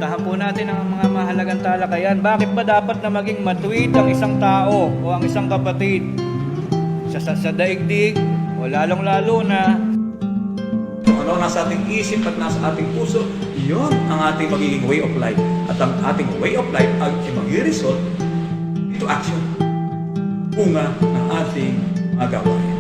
Puntahan po natin ang mga mahalagang talakayan. Bakit ba dapat na maging matuwid ang isang tao o ang isang kapatid sa daigdig o lalong-lalo na Kung ano nasa ating isip at nasa ating puso, yun ang ating magiging way of life. At ang ating way of life ay mag-result into action. Bunga ng ating magawain.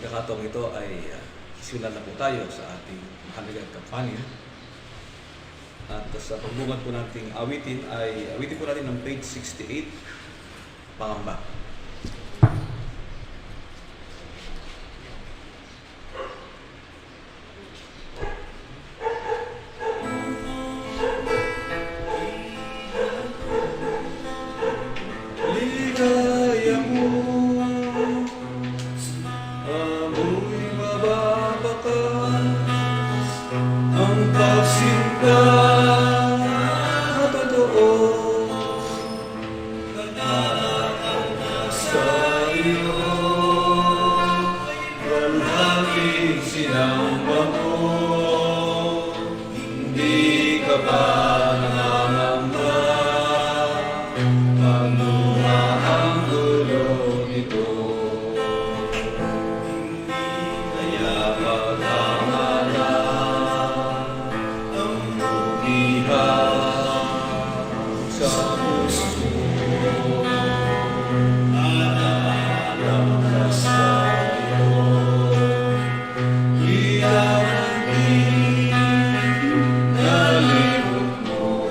pagkakataong ito ay simulan na po tayo sa ating mahalagang kampanya. At sa pagbungad po nating awitin ay awitin po natin ng page 68, Pangamba. Ligaya mo, amoy mababakas, ang pagsinta na totoo sa iyo. Walhati sinamba mo, hindi ka ba nangangamba? Pagluha ang gulo nito, kaya pagkamala ang buhihan sa puso. Alam ka sa'yo, iarangin nalimot mo.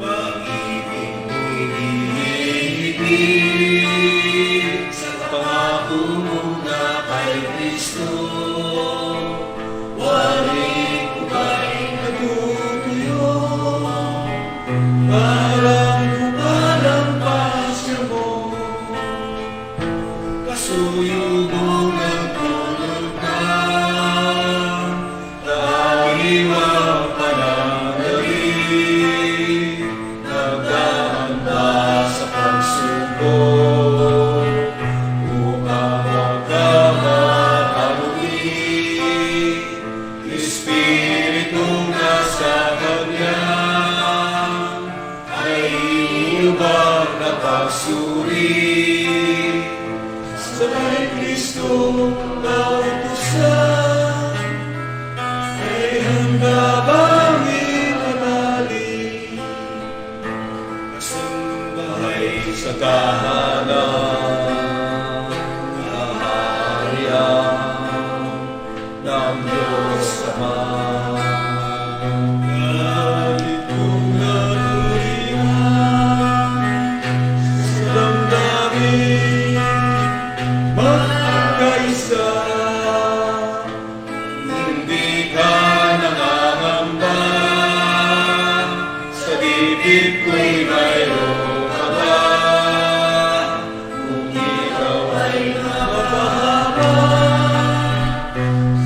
Pag-ibig mo'y hihigit sa pangako mo na kay Kristo. Wari ko ba'y natutuyo? Parang kumalang pasya mo, kasuyubong nagtulog na, taliwang pananali, nagdahanda sa pagsubok, upang magkamahaluli, Espiritong nasa Kanya, ay iubang na pagsuri. Sa kay Kristo nautusan, ay handa bang ipanali, kasambahay sa tahanan, kaharian ng Diyos Ama. Kahit kung nanuringan sa damdamin, magkaisa, hindi ka nangangamba. Sa dibdib ko'y mayroon ka ba? Kung ikaw ay napapahama,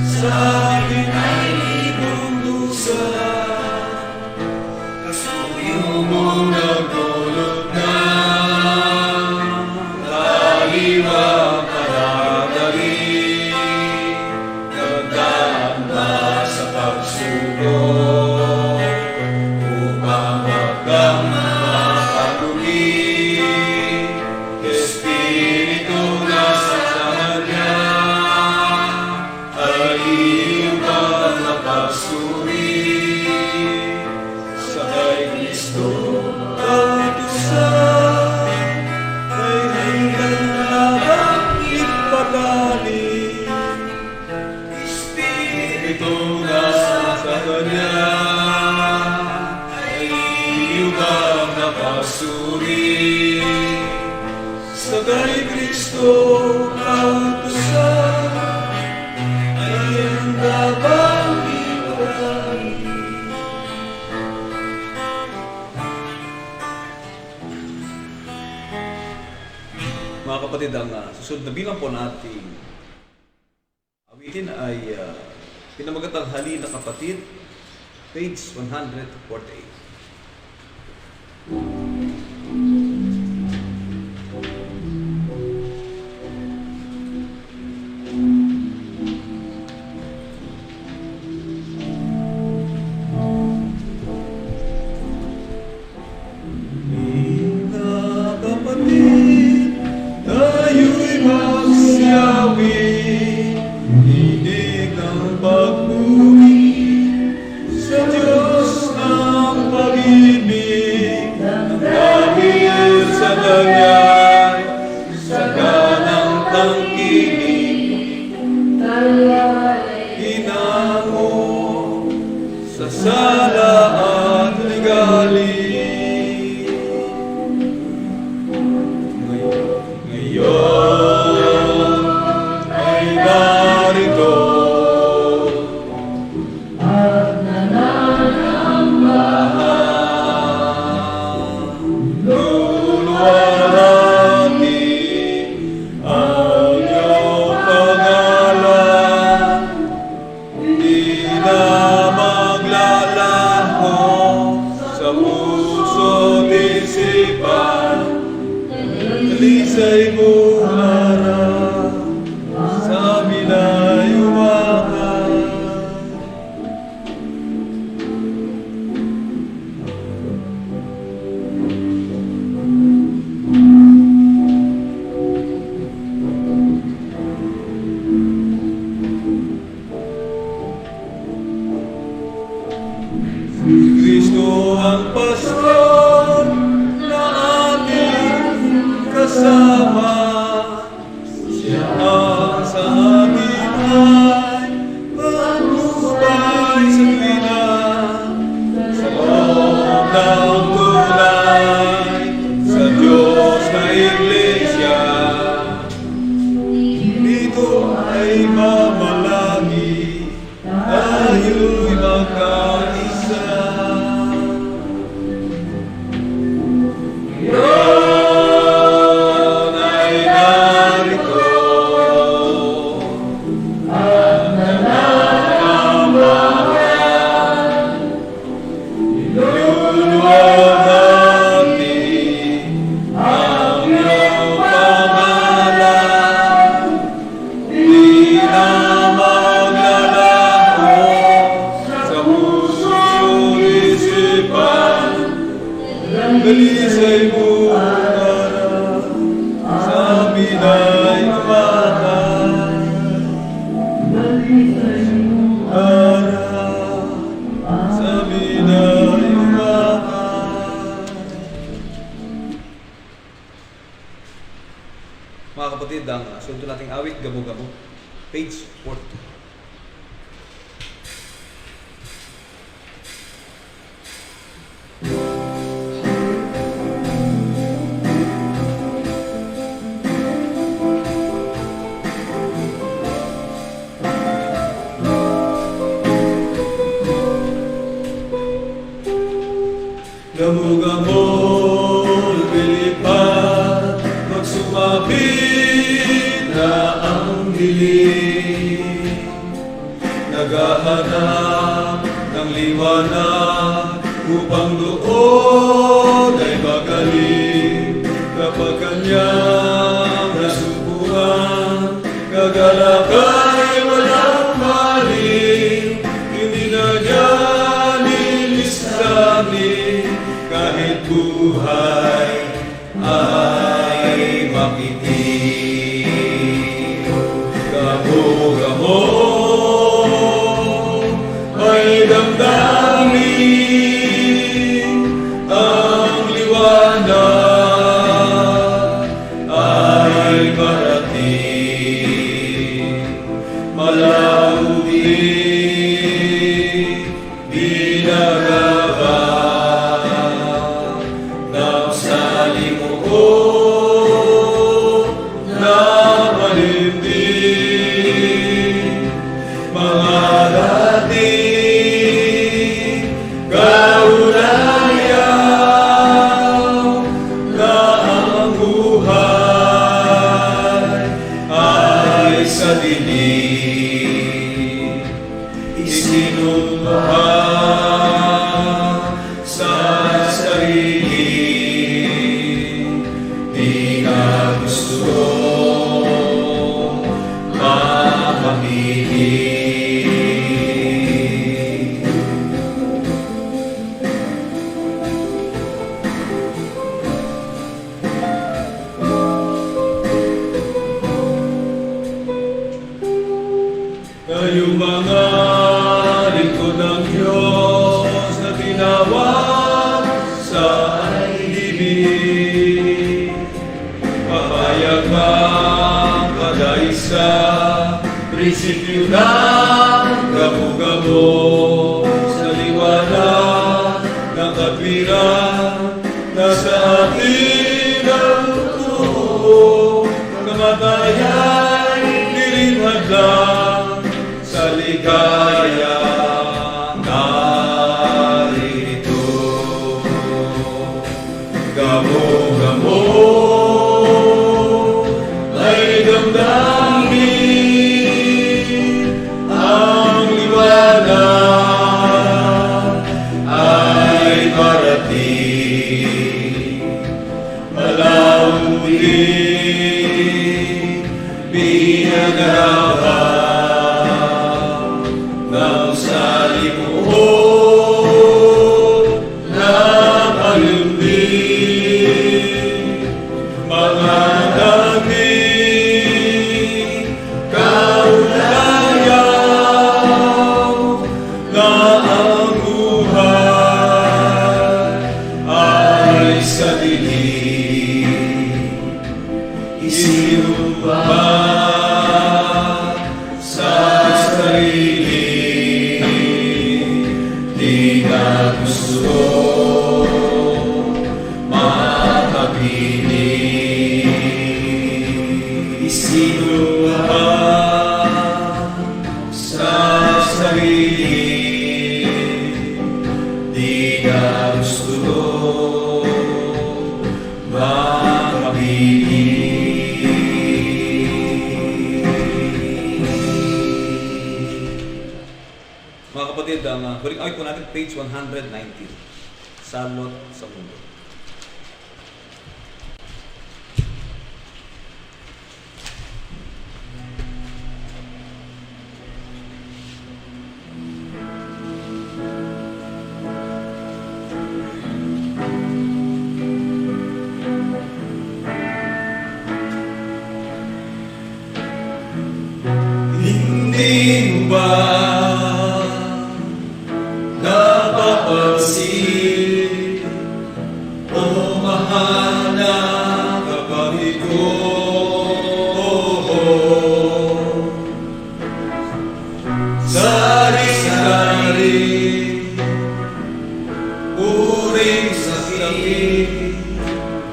sa akin ay libong dusa, kasuyo mo nagdulot na, taliwang pananali, nagdahanda sa pagsubok, upang magkamahaluli, Espiritong nasa Kanya, ay iubang na pagsuri. Sa kay Kristo kautusan, ay hanggang ipatali, Espiritong nasa Kanya, ay iubang na pagsuri. Sa kay Kristo kautusan, ay handa bang ipatali. Mga kapatid, ang susunod na bilang po nating awitin ay pinamagatang Halina Kapatid, page 148. Sa Diyos ang pag-ibig Iyon ay narito. Luluwalhati ang iyong pangalan, di na maglalaho sa puso't isipan. Dalisay mo harap sa binayuwakan. Kristo ang pastor na ating kasama. Siya ang sa atin ay matubay sa tuwina. Sa loob ng tulay sa Diyos na Iglesia, dito ay mamalagi, tayo'y magkaisa. Iyon ay narito. Ang nananamayan, iluluwalhati ang iyong pangalan, di na maglalaho sa puso't isipan. Dalisay mo harap sa binayuwakan. Harap sa binayuwakan. Mga kapatid, ang sunod nating awit, Gamo-Gamo, page 40. Gamo-gamo, lumilipad, magsumapit na ang dilim. Naghahanap ng liwanag upang doon ay magaling. Kapag kanyang nasubuhan, kagalak ay walang maling. Hindi na niya nilisanin kahit buhay ay makitig. Gamo-gamo ay damdamin, ang liwanag ay parating. Malaw din, binagabang ng salimuot na malindig. Mga dating kaulayaw na ang buhay ay sa dilim. Isinumpa sa sarili, di ka gusto mamamili. Kayong mga lingkod ng Diyos na tinawag sa libig, papayag bang kada-isa, prinsipyo ng gamo-gamo sa liwanag ng katwiran, nasa atin ang turo kamataya'y nilinghadlang sa ligaya narito. Gamo-gamo ay damdamin, ang liwanag ay parating. Malauling pinagarapan ng salimuot ng alumbing, mga naging kaulayaw na ang buhay ay sa dilim. Isinubat sa sarili, di na gusto makapiling. Isinubat sa sarili, di na gusto mga kapatid, ang huling awit po natin, page 119, Salot sa Mundo. Hindi ba napapansin, o mahal na kapatid ko, sari-sari uring sakit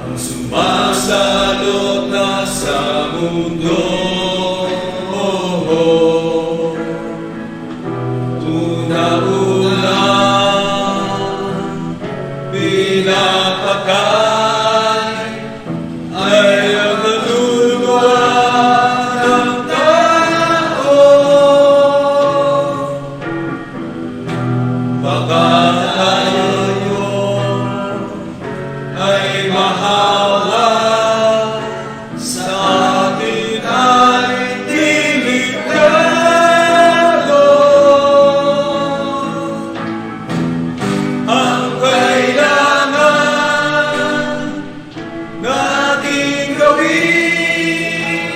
ang sumasalot na sa mundo. Pinapagay ay ang kaluluwa ng tao. Baka tayo ay mahawa, sa atin ay delikado. Ang nating gawin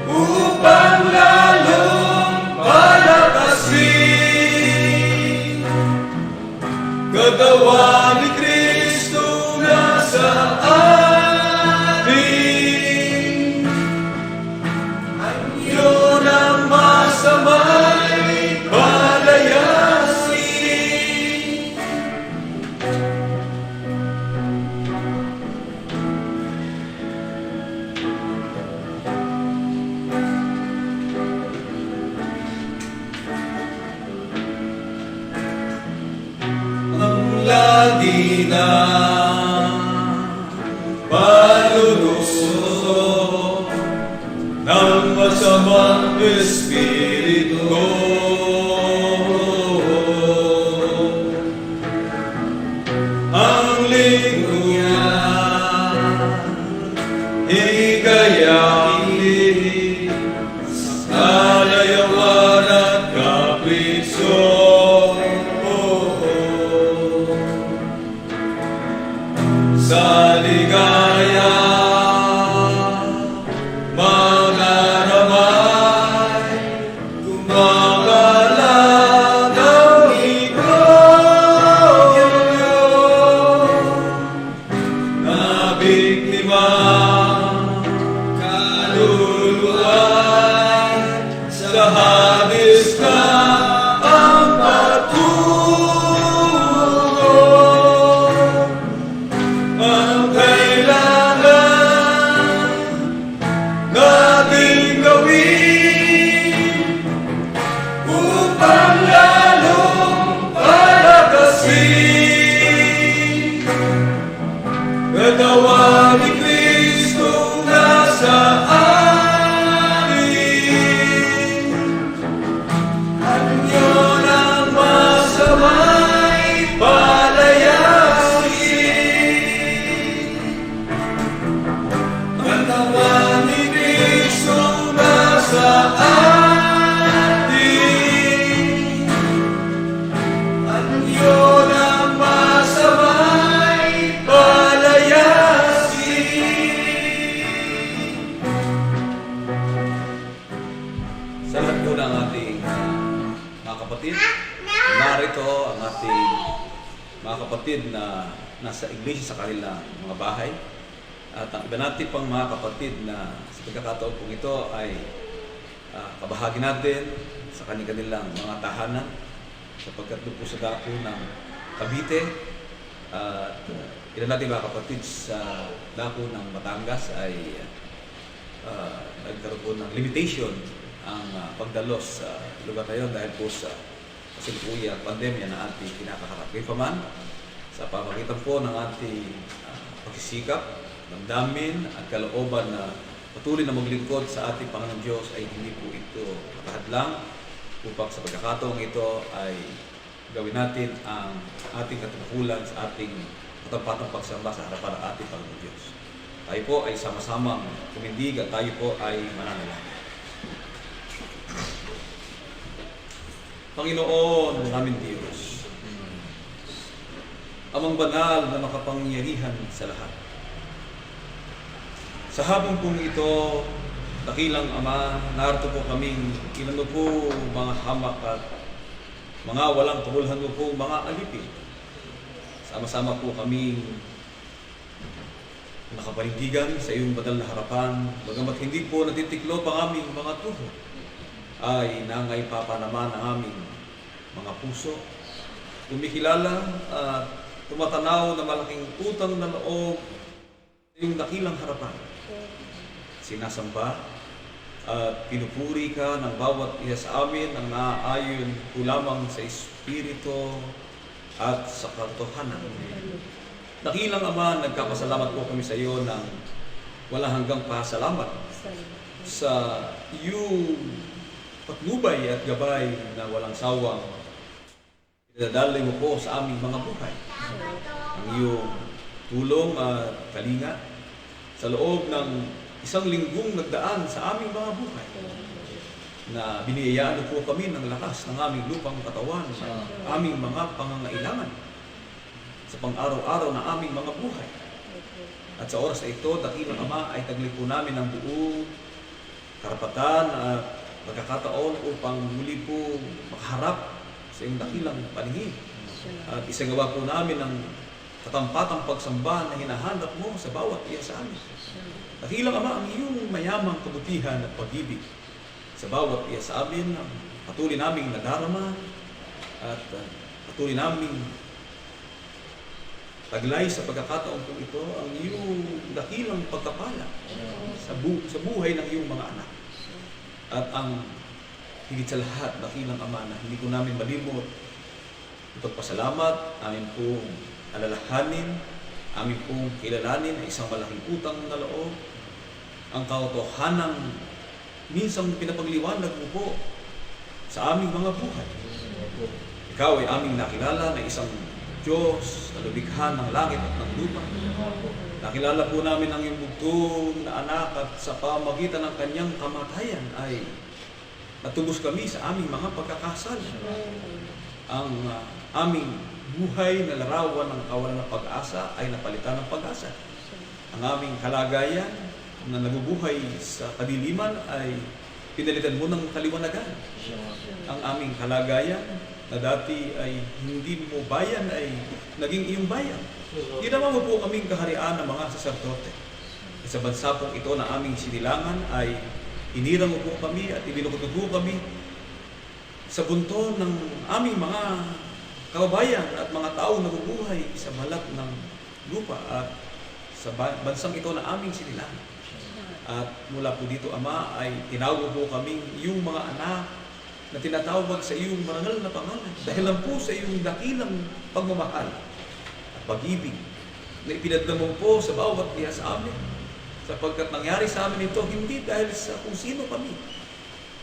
upang lalong palakasin katawan ni Kristo na sa atin. Yun ang masamay palayasin. Lagi na palulusot ng masamang espiritu. Ang linggo niya higayangin sa layawan at kapriso. Sa ligaya, mga ramay, narito ang ating mga kapatid na nasa iglesia sa kanilang mga bahay. At ang iba natin pang mga kapatid na sa pagkakataon pong ito ay kabahagi natin sa kanilang mga tahanan sapagkat doon po sa dako ng Cavite. At ilan natin mga kapatid sa dako ng Batangas ay nagkaroon po ng limitation ang pagdalos sa lugar na yun dahil po sa kasalukuyang pandemya na ating kinakaharap. Kaya sa pamagitan po ng ating pagsisikap, damdamin at kalooban na patuloy na maglingkod sa ating Panginoon Diyos ay hindi po ito makahadlang upang sa pagkakataong ito ay gawin natin ang ating katungkulan sa ating katampatang pagsamba sa harapan ng ating Panginoon Diyos. Tayo po ay sama-samang kumindig at tayo po ay mananalangin. Panginoon namin Diyos, Amang banal na makapangyarihan sa lahat. Sa hapon pong ito, dakilang Ama, narito po kaming inano po mga hamak at mga walang kabulhan mo po mga alipin. Sama-sama po kaming nakapaligdigan sa iyong banal na harapan, bagamat hindi po natitiklop ang aming mga tuhod, ay nangay papa naman ang aming mga puso, kumikilala at tumatanaw na malaking utang na loob sa iyong dakilang harapan. Sinasamba at pinupuri ka ng bawat isa sa amin ang naaayon po lamang sa Espiritu at sa katotohanan. Dakilang Ama, nagkapasalamat po kami sa iyo ng walang hanggang pasalamat sa iyong patnubay at gabay na walang sawang pinadalay mo po sa aming mga buhay. Ang iyong tulong at kalinga sa loob ng isang linggong nagdaan sa aming mga buhay na biniyayaan po kami ng lakas ng aming lupang katawan sa aming mga pangangailangan sa pang-araw-araw na aming mga buhay. At sa oras na ito, dakilang Ama, ay tagli po namin ang buong karapatan at pagkakataon upang muli po makaharap sa iyong dakilang paningin. At isagawa po namin ang katampatang pagsamba na hinahanap mo sa bawat isa sa amin. Dakilang Ama, ang iyong mayamang kabutihan at pag-ibig sa bawat isa sa amin, ang patuloy naming nadarama at patuloy naming taglay sa pagkakataon po ito ang iyong dakilang pagkapala sa buhay ng iyong mga anak. At ang higit sa lahat, dakilang Ama, na hindi ko namin malimot itong pasalamat, amin pong alalahanin, amin pong kilalanin ay isang malaking utang na loob, ang katotohanang minsang pinapagliwanag mo po sa aming mga buhay. Ikaw ay aming nakilala na isang Diyos na lumikha ng langit at ng lupa. Nakilala po namin ang iyong bugtong na anak at sa pamagitan ng kanyang kamatayan ay natubos kami sa aming mga pagkakasala. Ang aming buhay na larawan ng kawalan ng pag-asa ay napalitan ng pag-asa. Ang aming kalagayan na nabubuhay sa kadiliman ay pinalitan mo ng kaliwanagan. Ang aming kalagayan na dati ay hindi mo bayan ay naging iyong bayan. Ginawa mo po kaming kaharian ng mga saserdote. Sa bansa pong ito na aming sinilangan ay inirang mo po kami at ibinukod po kami sa bunto ng aming mga kababayan at mga tao na nabubuhay sa balat ng lupa at sa bansang ito na aming sinilangan. At mula po dito, Ama, ay tinawag po kaming iyong mga anak na tinatawag sa iyong marangal na pangalan dahil lang po sa iyong dakilang pagmamahal at pag-ibig na ipinagdamong po sa bawat isa sa amin, sapagkat nangyari sa amin ito hindi dahil sa kung sino kami,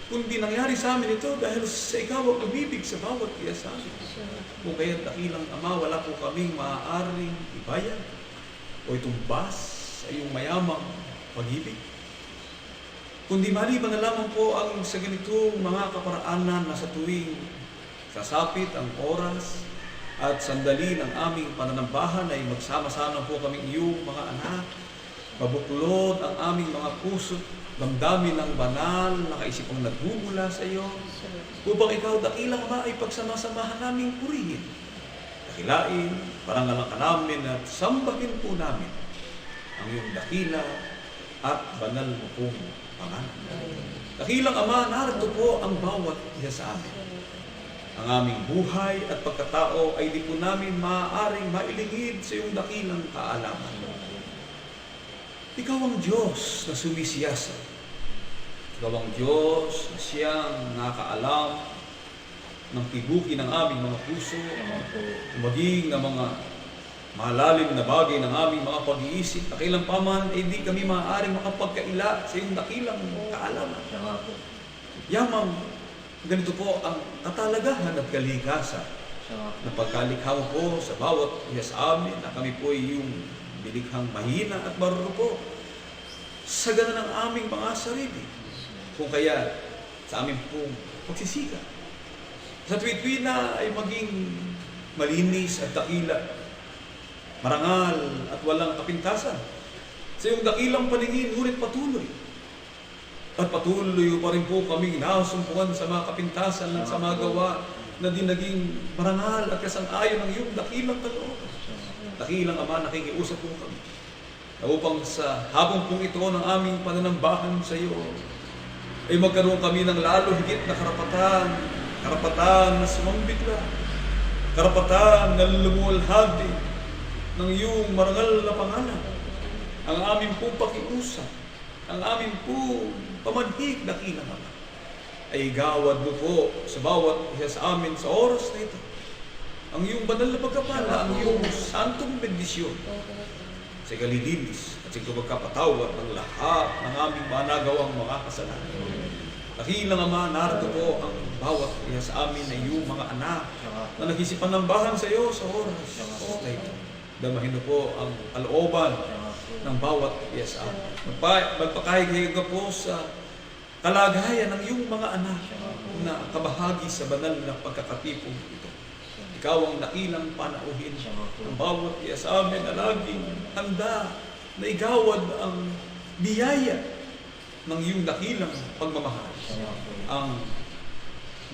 kundi nangyari sa amin ito dahil sa ikaw ang umibig sa bawat isa sa amin. Kung kaya dakilang Ama, wala po kaming maaaring ibayan o itumbas sa iyong mayamang pag-ibig, kundi maliban na lamang po ang sa ganitong mga kaparaanan na sa tuwing sasapit ang oras at sandali ng aming pananambahan ay magsama-sama po kaming iyong mga anak Mabuklod ang aming mga puso't damdamin ng banal na kaisipang nagmumula sa iyo, upang ikaw, dakilang Ama, ay pagsamasamahan naming purihin, dakilain, parangalan ka namin at sambahin po namin ang iyong dakila at banal mo pong pangalan. Dakilang Ama, narito po ang bawat isa sa amin. Ang aming buhay at pagkatao ay di po namin maaaring mailingid sa iyong dakilang kaalaman. Ikaw ang Diyos na sumisiyasa. Ikaw ang Diyos na siyang nakaalam ng tibuki ng aming mga puso, maging ng mga malalim na bagay ng aming mga pag-iisip. Dakilang paman, ay di kami maaaring makapagkaila sa iyong dakilang kaalaman. Yamang ganito po ang katalagahan at kalikasan na pagkalikha mo po sa bawat isa sa amin, na kami po ay yung bilikhang mahina at marurupok sa gana ng aming mga sarili. Kung kaya sa aming pong pagsisika, sa tuwi-tuwi na ay maging malinis at dakila, marangal at walang kapintasan sa iyong dakilang paningin, ngunit patuloy. At patuloy pa rin po kaming nasumpukan sa mga kapintasan at sa mga gawa na di naging marangal at kasang-ayon ng iyong dakilang kalooban. Dakilang Ama, nakikiusap po kami na upang sa hapon pong ito ng aming pananambahan sa iyo ay magkaroon kami ng lalo higit na karapatan na sumambitla, karapatan na lumuwalhati ng iyong marangal na pangalan. Ang aming pong pakiusap, ang aming pong pamanhik, dakilang Ama, ay gawad mo po sa bawat isa sa amin sa oras na ito ang iyong banal na pagkapala, ang iyong santong bendisyon sa kalilinis at sa pagkapatawad ng lahat ng aming managawang mga kasalanan. Dakilang Ama, narito po ang bawat isa sa amin na iyong mga anak na nagisipanambahan sa iyo sa oras na ito. Damahin mo po ang kalooban ng bawat isa sa amin. Magpakahig ka po sa kalagayan ng iyong mga anak na kabahagi sa banal na pagkakatipong ito. Ikaw ang dakilang panauhin ng bawat isa sa amin na laging handa na igawad ang biyaya ng iyong dakilang pagmamahal. Ang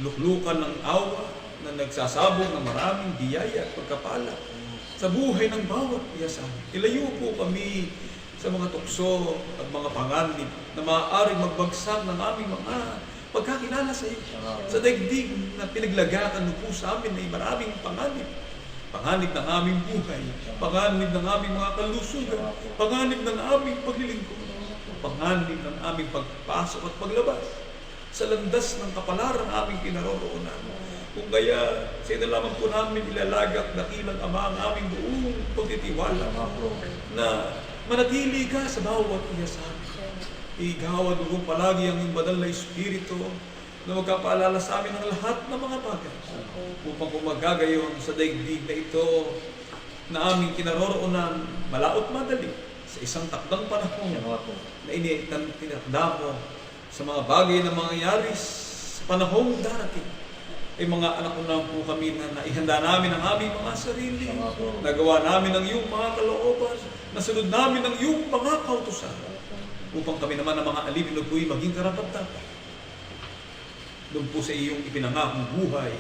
luklukan ng awa na nagsasabong ng maraming biyaya at pagkapala sa buhay ng bawat isa sa amin. Ilayo po kami sa mga tukso at mga panganib na maaaring magbagsak ng aming mga pagkakilala sa iyo. Sa daigdig na pinaglagakan mo po sa amin ay maraming panganib. Panganib ng aming buhay, panganib ng aming mga kalusugan, panganib ng aming paglilingkod, panganib ng aming pagpasok at paglabas sa landas ng kapalaran aming pinaroroonan. Kung kaya, sa ito lamang po namin ilalagak dakilang Ama ang aming buong pagtitiwala na manatili ka sa bawat isa sa amin. Igawad mo kong palagi ang iyong banal na Espiritu na magkapaalala sa amin ng lahat ng mga bagay upang kung magagayon sa daigdig na ito na aming kinaroroonan malaot madali sa isang takdang panahon na tinakda mo sa mga bagay na mangyayari sa panahong darating. Ay mga anak ko na po kami na naihanda namin ang aming mga sarili, nagawa namin ang iyong mga kalooban, nasunod namin ang iyong mga kautusan, upang kami naman ang mga alipin na po'y maging karapat-dapat doon po sa iyong ipinangakong buhay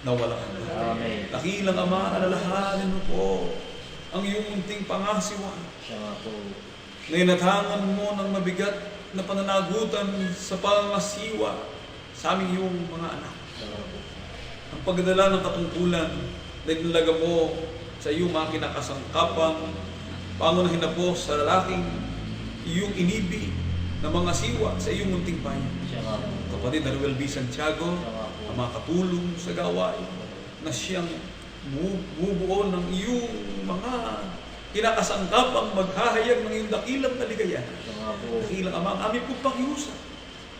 na walang hanggan. Dakilang Ama, alalahanin mo po ang iyong munting pangasiwa na inatangan mo ng mabigat na pananagutan sa pangasiwa sa aming iyong mga anak. Ang pagdala ng katungkulan na inalaga mo sa iyong mga kinakasangkapang pangunahin na po sa lalaking iyong inibig na mga siwa sa iyong munting bayan. Kapatid na Ruel B. Santiago, ang mga katulong sa gawain na siyang bumubuo ng iyong mga kinakasangkapang maghahayag ng iyong dakilang kaligayahan. Dakilang Ama, ang aming pong pakiusap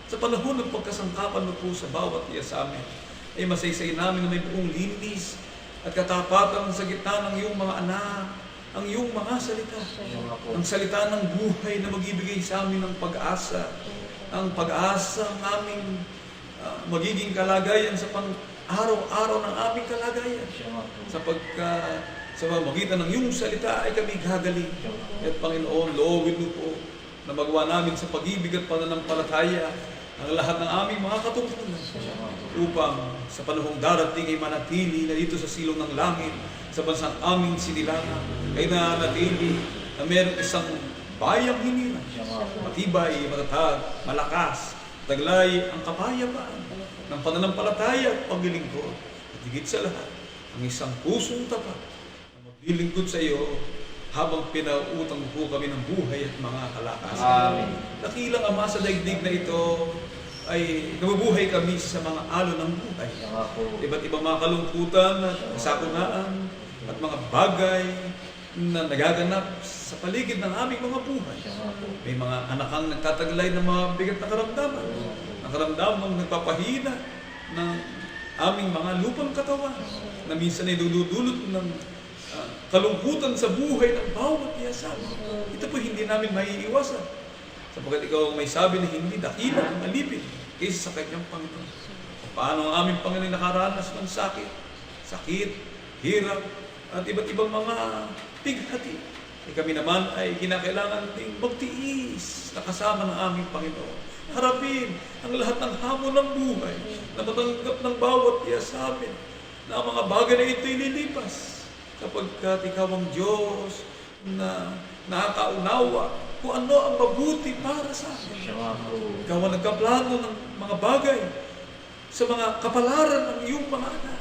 sa panahon ng pagkasangkapan mo po sa bawat isa sa amin ay masaysay namin na may buong linis at katapatan sa gitna ng iyong mga anak, ang iyong mga salita. Ang salita ng buhay na magbibigay sa amin ng pag-asa. Ang pag-asa ng aming magiging kalagayan sa pang-araw-araw ng aming kalagayan. Sa pamamagitan ng iyong salita ay kami gagaling. At Panginoon, loobin mo po na magawa namin sa pag-ibig at pananampalataya ang lahat ng aming mga katungkulan upang sa panahong darating ay manatili na dito sa silong ng langit, sa bansang aming sinilangan, ay nanatili na meron isang bayang hinirang, matibay, matatag, malakas, taglay ang kapayapaan ng pananampalataya at paglilingkod. At higit sa lahat, ang isang pusong tapat na maglilingkod sa iyo habang pinautang po kami ng buhay at mga kalakasan. Dakilang Ama, sa daigdig na ito ay nabubuhay kami sa mga alon ng buhay. Iba't ibang mga kalungkutan at kasakunaan at mga bagay na nagaganap sa paligid ng aming mga buhay. May mga anakang nagtataglay ng mga bigat na karamdaman. Ang karamdamang nagpapahina ng aming mga lupang katawan na minsan ay dudulot ng kalungkutan sa buhay ng bawat isa. Ito po hindi namin maiiwasan. Sapagkat ikaw may sabi na hindi dakila ang alipin kaysa sa kanyang Panginoon. Paano ang aming Panginoon nakaranas ng sakit, hirap, at iba't ibang mga pighati. Kami naman ay kinakailangan ding magtiis na kasama ng aming Panginoon. Harapin ang lahat ng hamon ng buhay na matanggap ng bawat iya sa amin na ang mga bagay na ito'y lilipas kapagkat ikaw ang Diyos na nakakaunawa kung ano ang mabuti para sa amin. Ikaw ang nagkaplano ng mga bagay sa mga kapalaran ng iyong mga anak.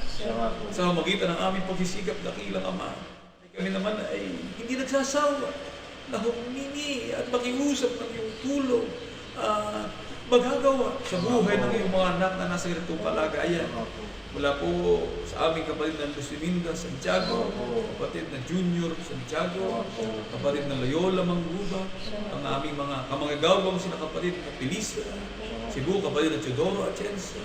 Sa magitan ng aming pagsisikap, dakilang Ama, kami naman ay hindi nagsasawa na humingi at makiusap ng iyong tulong magagawa sa buhay ng iyong mga anak na nasa ganitong kalagayan. Mula po sa aming kapatid na Luciminda Santiago, kapatid na Junior Santiago, kapatid na Loyola Mangguba, ang aming mga kamangagawang sina kapatid na Pilisa, Cebu, kapatid na Teodoro Atienza,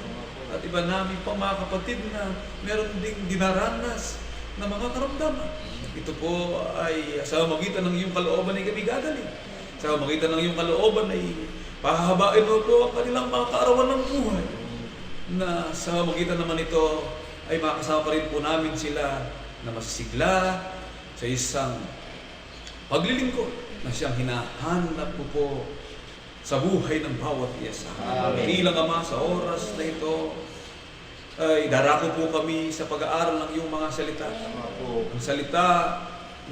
at iba namin pang mga kapatid na meron ding dinaranas na mga karamdaman. Ito po ay sa magitan ng iyong kalooban ay kami gagaling. Sa magitan ng iyong kalooban ay pahahabain mo po ang kanilang mga kaarawan ng buhay. Na sa magitan naman ito ay makasama pa rin po namin sila na masisigla sa isang paglilingkod na siyang hinahanap po sa buhay ng bawat isa. Bilang Ama, sa oras na ito ay darako po kami sa pag-aaral ng iyong mga salita. Ang salita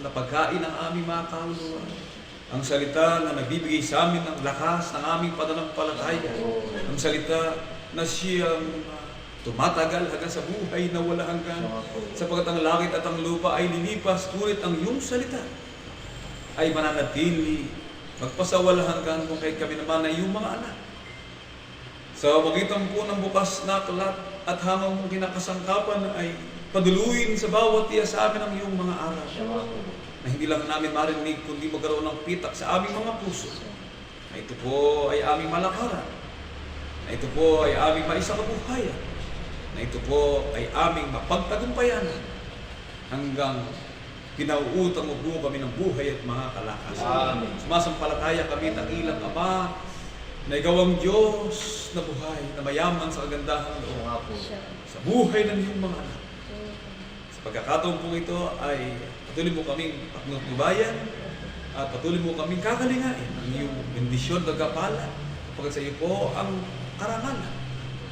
na pagkain ng aming mga kaluluwa. Ang salita na nagbibigay sa amin ng lakas ng aming pananampalataya. Ang salita na siyang tumatagal hanggang sa buhay na wala hanggan. Sapagkat ang langit at ang lupa ay lilipas, ngunit ang iyong salita ay mananatili magpasawala hanggan kung kahit kami naman ay iyong mga anak. Sa magitan po ng bukas na aklat at hamang mong kinakasangkapan ay paduluin sa bawat iya sa amin ang iyong mga aral. Na hindi lang namin marinig kundi magkaroon ng pitak sa aming mga puso. Na ito po ay aming malakaran. Na ito po ay aming maisakabuhayan. Na ito po ay aming mapagtagumpayanan hanggang pinauutang mo po kami ng buhay at mga kalakasan. Sumasampalataya kami ng ilang Ama na ikaw ang Diyos na buhay, na mayaman sa kagandahan loob sa buhay ng iyong mga anak. Sa pagkakataon po ito ay patuloy mo kaming pagnutubayan at patuloy mo kaming kakalingain ang iyong bendisyon, nagkapala. Kapag sa iyo po ang karangalan,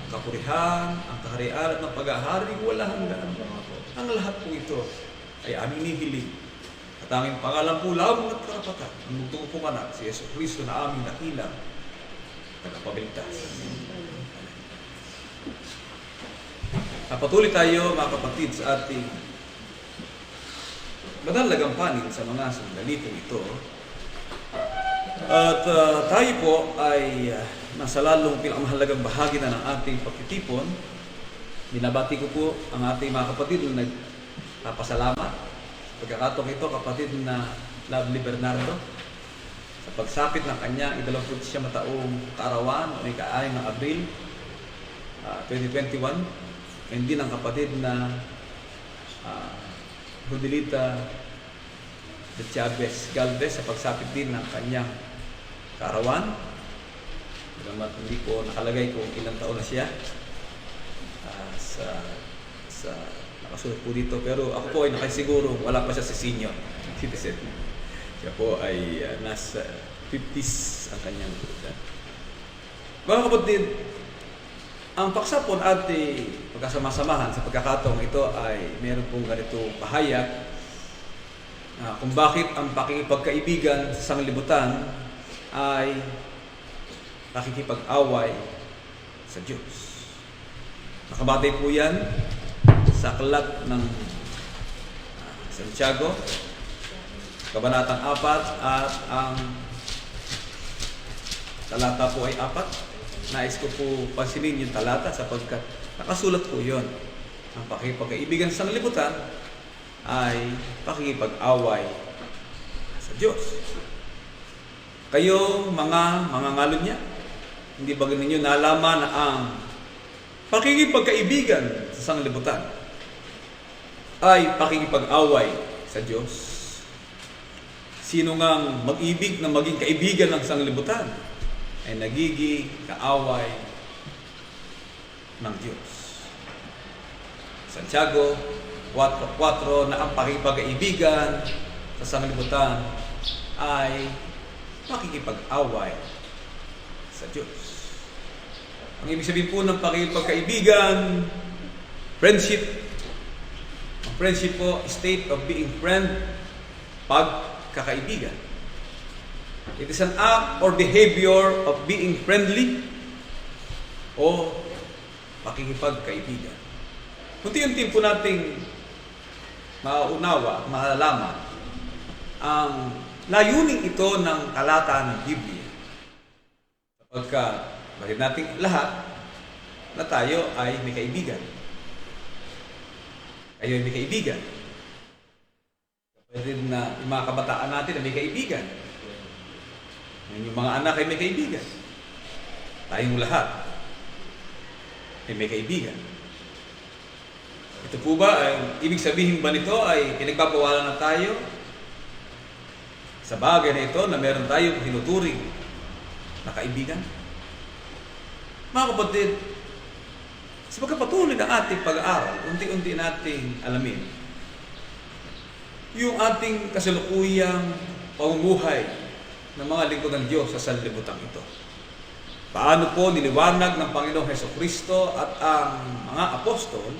ang kapurihan, ang kaharian at ng pag-ahari, wala hanggan. Ang lahat po ito ay aming nihiling. At aming pangalan po lamang at karapatan ang mugtong pong anak, si Yesu Cristo na aming nakilang tagapagligtas. Patuloy tayo mga kapatid sa ating madalagang panin sa mga sandali po ito. At tayo po ay nasa lalong pinakamahalagang bahagi na ng ating pagtitipon. Binabati ko po ang ating mga kapatid na nagpapasalamat. Pagkakataong ito, kapatid na Lovely Bernardo, sa pagsapit ng kanyang 29 mataong kaarawan o ika-6 ng Abril 2021, and din ang kapatid na Rodelita de Chavez Galvez sa pagsapit din ng kanyang kaarawan. Bagamat hindi ko nakalagay kung ilang taon na siya sa Nakasulat po dito. Pero ako po ay nakasiguro, wala pa siya sa senior citizen. Siya po ay nasa 50s ang kanyang edad. Mga kapatid, ang paksa po natin pagkasama-samahan sa pagkakataong ito ay meron pong ganito pahayag kung bakit ang pakikipagkaibigan sa sanglibutan ay pakikipag-away sa Diyos. Nakabatay po yan sa aklat ng Santiago, Kabanatang 4 at ang talata po ay 4. Nais ko po pansinin yung talata sapagkat nakasulat po yun. Ang pakikipagkaibigan sa sanglibutan ay pakikipag-away sa Diyos. Kayo mga ngalon niya, hindi ba ninyo nalaman na ang pakikipagkaibigan sa sanglibutan ay pakikipag-away sa Diyos? Sino ngang mag-ibig na maging kaibigan ng sanglibutan ay nagiging kaaway ng Diyos. Santiago 4:4 na ang pakikipagkaibigan sa sanglibutan ay pakikipag-away sa Diyos. Ang ibig sabihin po ng pakikipagkaibigan, friendship. Ang friendship po, state of being friend, pagkakaibigan. It is an act or behavior of being friendly o pakikipagkaibigan. Unti-unti po nating maunawa, malalaman ang layuning ito ng talata ng Biblia. Sapagkat bakit nating lahat na tayo ay may kaibigan. Kayo ay may kaibigan. Pwede na yung mga kabataan natin ay may kaibigan. Yung mga anak ay may kaibigan. Tayong lahat ay may kaibigan. Ito po ba, ibig sabihin ba nito ay pinagpapawalan na tayo sa bagay na ito na meron tayong tinuturing na kaibigan? Mga kapatid, sa pagkapatuloy ng ating pag-aaral, unti-unti nating alamin yung ating kasalukuyang pamumuhay ng mga lingkod ng Diyos sa sanlibutan ito. Paano po niliwanag ng Panginoong Hesukristo at ang mga apostol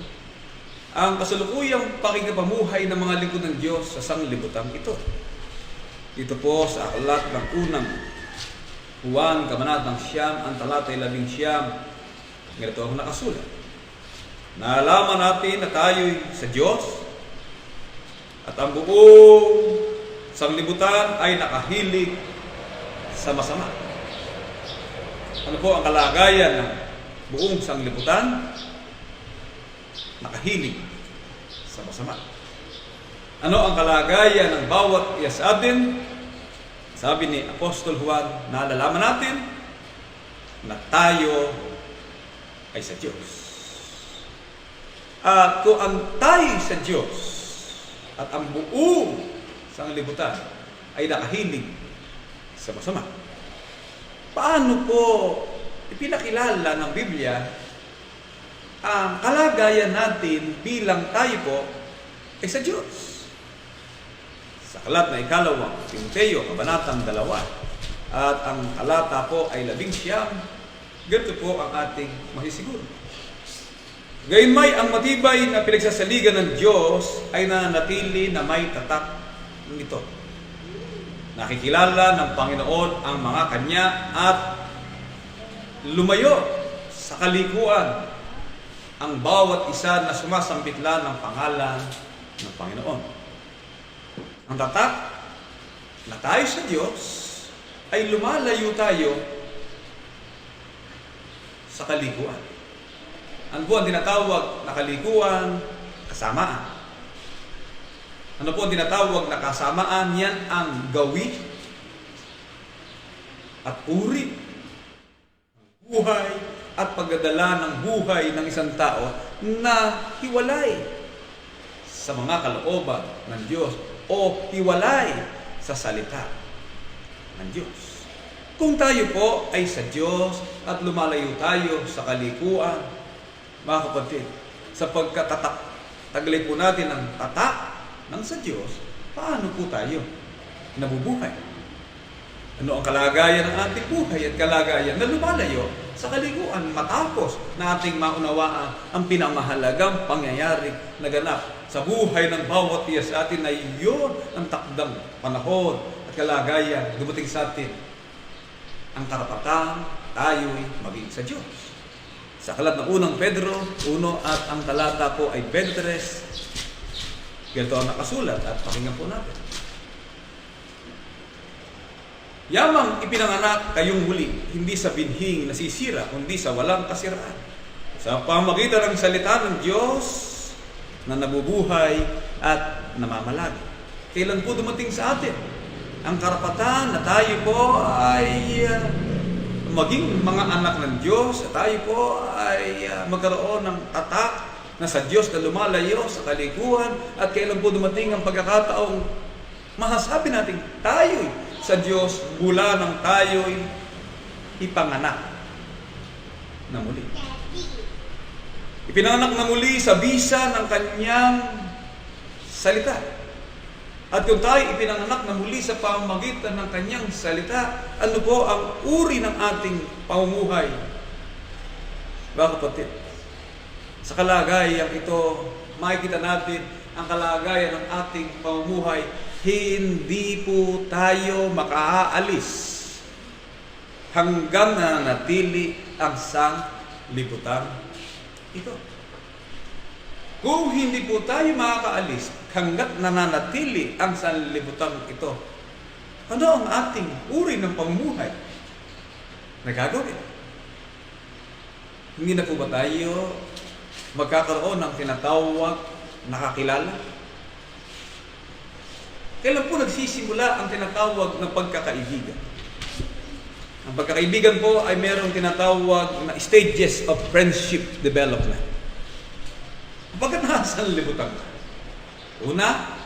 ang kasalukuyang pakikipamuhay ng mga lingkod ng Diyos sa sanlibutan ito. Dito po sa aklat ng unang Juan, Kabanatang 9, ang talata 11, ganito ang nakasulat. Naalaman natin na tayo'y sa Diyos at ang buong sanglibutan ay nakahilig sa masama. Ano po ang kalagayan ng buong sanglibutan? Nakahilig sa masama. Ano ang kalagayan ng bawat isa sa atin? Sabi ni Apostol Juan, nalalaman natin na tayo ay sa Diyos. At kung ang tayo sa Diyos at ang buong sanglibutan ay nakahilig sa masama, paano po ipinakilala ng Biblia ang kalagayan natin bilang tayo po ay sa Diyos? Sa aklat na ikalawang Timoteo, Kabanatang 2, at ang talata po ay 11, ganito po ang ating masisiguro. Gayunmay ang matibay na pinagsasaligan ng Diyos ay nananatili na may tatak nito. Nakikilala ng Panginoon ang mga kanya at lumayo sa kalikuan ang bawat isa na sumasambitla ng pangalan ng Panginoon. Ang tatak na tayo sa Diyos ay lumalayo tayo sa kalikuan. Ano po ang tinatawag na kalikuan? Kasamaan. Ano po ang tinatawag na kasamaan? Yan ang gawi at uri, buhay at pagdadala ng buhay ng isang tao na hiwalay sa mga kalooban ng Diyos o hiwalay sa salita ng Diyos. Kung tayo po ay sa Diyos at lumalayo tayo sa kalikuan, mga kapatid, sapagkat tatak taglay po natin ang tatak ng sa Diyos, paano po tayo nabubuhay? Ano ang kalagayan ng ating buhay at kalagayan na lumalayo sa kaliguan matapos na ating maunawaan ang pinamahalagang pangyayari na ganap sa buhay ng bawat isa sa atin na iyon ang takdang panahon at kalagayan dumating sa atin ang karapatan tayo'y maging sa Diyos. Sa aklat ng unang Pedro 1 at ang talata po ay 23. Ganito ang nakasulat at pakinggan po natin. Yamang ipinanganak kayong muli, hindi sa binhing nasisira, kundi sa walang kasiraan. Sa pamagitan ng salita ng Diyos na nabubuhay at namamalagi. Kailan po dumating sa atin ang karapatan na tayo po ay maging mga anak ng Diyos, at tayo po ay magkaroon ng tatak na sa Diyos na lumalayo sa kaliguan, at kailan po dumating ang pagkakataong masasabi natin tayo'y sa Diyos mula ng tayo'y ipanganak na muli. Ipinanganak na muli sa bisa ng kanyang salita. At kung tayo ipinanganak na muli sa pamamagitan ng kanyang salita, ano po ang uri ng ating pamumuhay? Mga kapatid, sa kalagayang ito, makikita natin ang kalagayan ng ating pamumuhay. Hindi po tayo makaalis hanggang nanatili ang sanglibutan ito. Kung hindi po tayo makakaalis hanggat nananatili ang sanlibutan ito, ano ang ating uri ng pamumuhay na gagawin? Hindi na po ba tayo magkakaroon ng tinatawag nakakilala? Kailan po nagsisimula ang tinatawag na pagkakaibigan? Ang pagkakaibigan po ay mayroong tinatawag na stages of friendship development. Bakit nasa libutan ka? Una,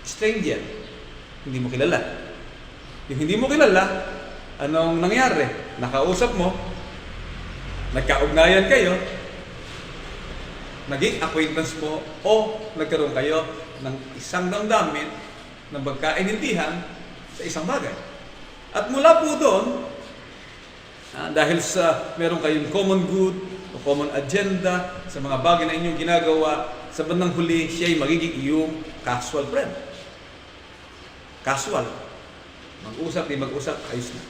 stranger. Hindi mo kilala. Yung hindi mo kilala, anong nangyari? Nakausap mo, nagkaugnayan kayo, naging acquaintance mo, o nagkaroon kayo ng isang damdamin na magkaintindihan sa isang bagay. At mula po doon, dahil sa meron kayong common good o common agenda sa mga bagay na inyong ginagawa, sa bandang huli, siya'y magiging iyong casual friend. Casual. Mag-usap, di mag-usap, ayos na.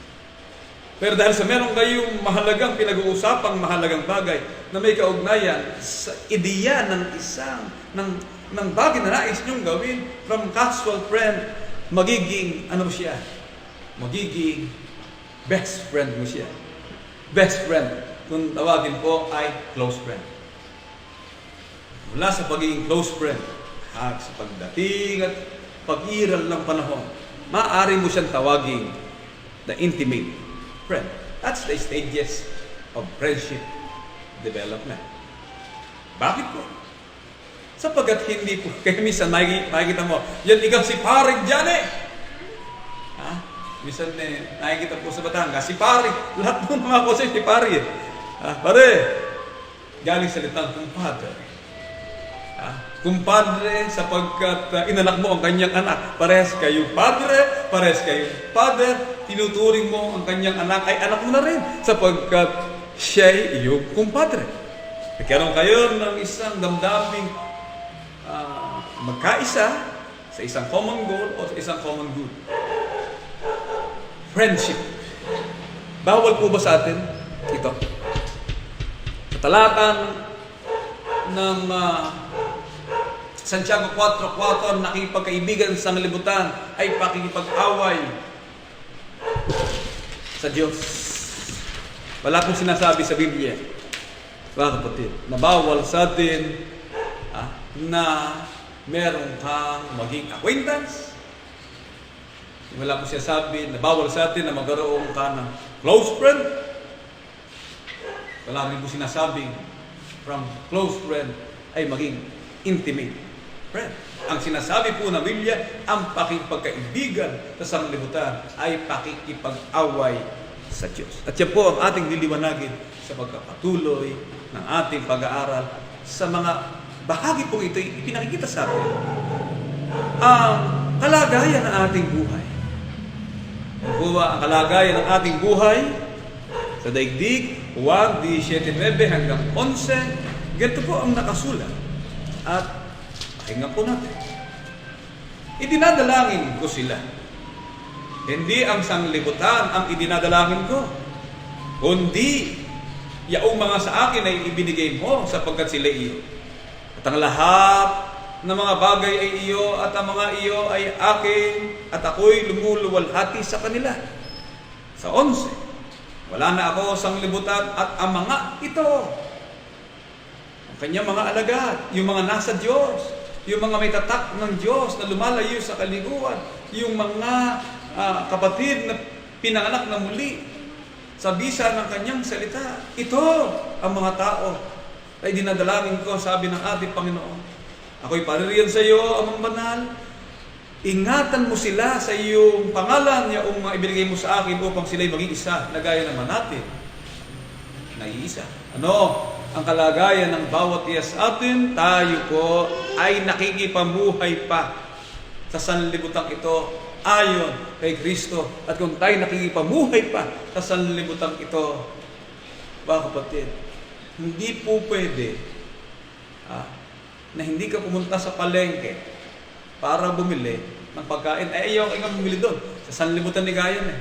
Pero dahil sa meron kayong mahalagang pinag-uusapang mahalagang bagay na may kaugnayan sa ideya ng isang ng bagay na nais niyong gawin, from casual friend, magiging, ano siya? Magiging best friend mo siya. Best friend, kung tawagin po ay close friend. Mula sa pagiging close friend, sa pagdating at pag-iral ng panahon, maaari mo siyang tawagin the intimate friend. That's the stages of friendship development. Bakit po? Sapagkat hindi po, kaya minsan makikita mo, yan ikaw si Paring Johnny. Minsan nakikita po sa Batangas, si Pari, lahat po mga po si Pari. Pare, galing salitang kumpadre. Kumpadre sapagkat inanak mo ang kanyang anak. Parehas kayong padre, parehas kayong father, tinuturing mo ang kanyang anak ay anak mo na rin sapagkat siya'y iyong kumpadre. Nagkaroon kayo ng isang damdaming magkaisa sa isang common goal o sa isang common good. Friendship. Bawal po ba sa atin ito? Sa talata ng Santiago 4:4, nakipagkaibigan sa sanglibutan ay pakikipag-away sa Diyos. Wala pong sinasabi sa Biblia, mga kapatid, na bawal sa atin na meron kang maging acquaintance. Wala po siya sabi na bawal sa atin na magkaroon ka ng close friend. Wala rin po sinasabing from close friend ay maging intimate friend. Ang sinasabi po ng Biblia, ang pakikipagkaibigan sa sanglibutan ay pakikipag-away sa Diyos. At yan po ang ating liliwanagin sa pagkapatuloy ng ating pag-aaral sa mga bahagi po ito ipinakikita sa atin ang kalagayan ng ating buhay. Ang kalagayan ng ating buhay sa daigdig, Juan 17:9 hanggang 11, ganito po ang nakasulat. At pakinggan po natin. Idinadalangin ko sila. Hindi ang sanglibutan ang idinadalangin ko, kundi yaong mga sa akin ay ibinigay mo sapagkat sila iyo. At ang lahat ng mga bagay ay iyo at ang mga iyo ay akin at ako'y lumuluwalhati sa kanila. Sa 11, wala na ako sanglibutan at ang mga ito, ang kanyang mga alagad, yung mga nasa Diyos, yung mga may tatak ng Diyos na lumalayo sa kaliguan, yung mga kapatid na pinanganak na muli sa bisa ng kanyang salita. Ito ang mga tao ay dinadalangin ko, sabi ng ating Panginoon. Ako'y paririyan sa iyo, Amang Banal. Ingatan mo sila sa iyong pangalan, yung mga ibinigay mo sa akin upang sila'y maging isa, na gaya naman natin. Naiisa. Ano ang kalagayan ng bawat isa sa atin? Tayo po ay nakikipamuhay pa sa sanlibutang ito ayon kay Kristo. At kung tayo nakikipamuhay pa sa sanlibutang ito, mga kapatid, hindi po pwede na hindi ka pumunta sa palengke para bumili ng pagkain. Ay, ayaw kayo bumili doon. Sa sanlibutan ni Gayan eh.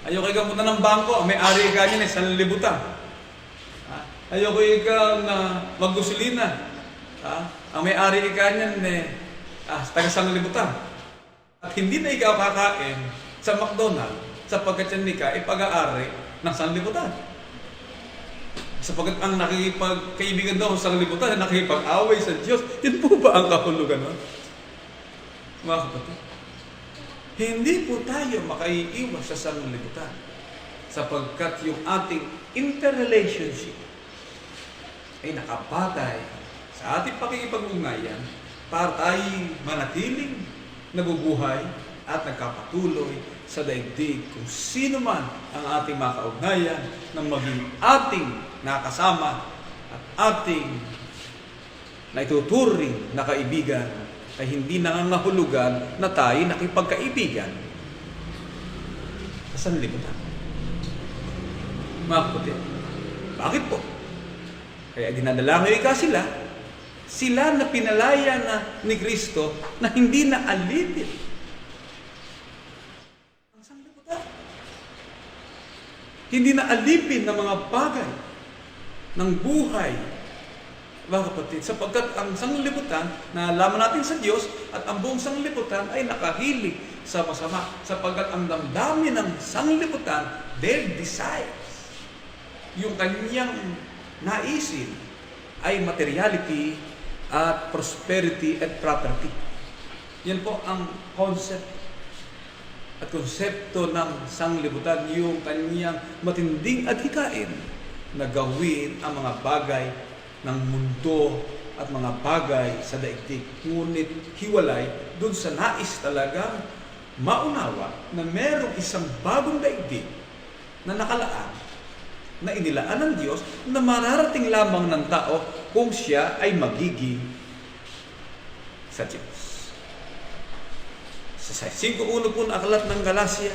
Ayaw kayo pumunta ng bangko. May ari ka niyan eh, sanlibutan. Ayaw kayo maggusulina. Ang may ari ka niyan eh, taga sanlibutan. At hindi na ikaw kakain sa McDonald's sapagkat yan ka ipag-aari ng sanlibutan. Sapagkat ang nakikipagkaibigan daw sa sanlibutan ay nakikipag-away sa Diyos. Yun po ba ang kahulugan? Mga kapatid, hindi po tayo makaiiwas sa sanlibutan sapagkat yung ating interrelationship ay nakabatay sa ating pakikipag-ugnayan para tayo manatiling nabubuhay at nagkapatuloy sa daigdig kung sino man ang ating mga kaugnayan na maging ating nakasama at ating naituturing na kaibigan ay hindi nangangahulugan na tayo nakipagkaibigan sa sanlibutan. Mga kapatid, bakit po? Kaya dinadalangin ka sila na pinalaya na ni Kristo na hindi na alipin ang sanlibutan. Hindi na alipin ng mga bagay ng buhay, mga kapatid, sapagkat ang sanglibutan, nalaman natin sa Diyos at ang buong sanglibutan ay nakahilig sa masama, sapagkat ang damdamin ng sanglibutan, their desires, yung kanyang naisin ay materiality at prosperity and property. Yan po ang concept at konsepto ng sanglibutan, yung kanyang matinding adhikain na gawin ang mga bagay ng mundo at mga bagay sa daigdig. Ngunit hiwalay dun sa nais talagang maunawa na merong isang bagong daigdig na nakalaan, na inilaan ng Diyos, na mararating lamang ng tao kung siya ay magiging sa Diyos. Sa 5:1 po na aklat ng Galacia,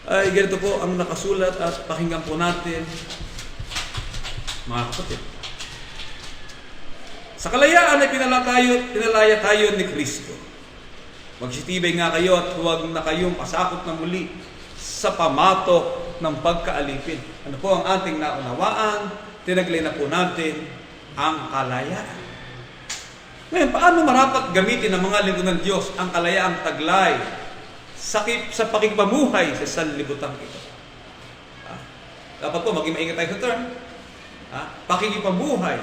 ay ganito po ang nakasulat at pakinggan po natin, mga kapatid. Sa kalayaan ay pinalaya tayo ni Kristo. Magsitibay nga kayo at huwag na kayong pasakot na muli sa pamatok ng pagkaalipin. Ano po ang ating naunawaan? Tinaglay na po natin ang kalayaan. Ngayon, paano marapat gamitin ng mga lingkod ng Diyos ang kalayaang taglay sa pakikpamuhay sa sanlibutan ito? Dapat po maging maingat tayo sa term. Pakikpamuhay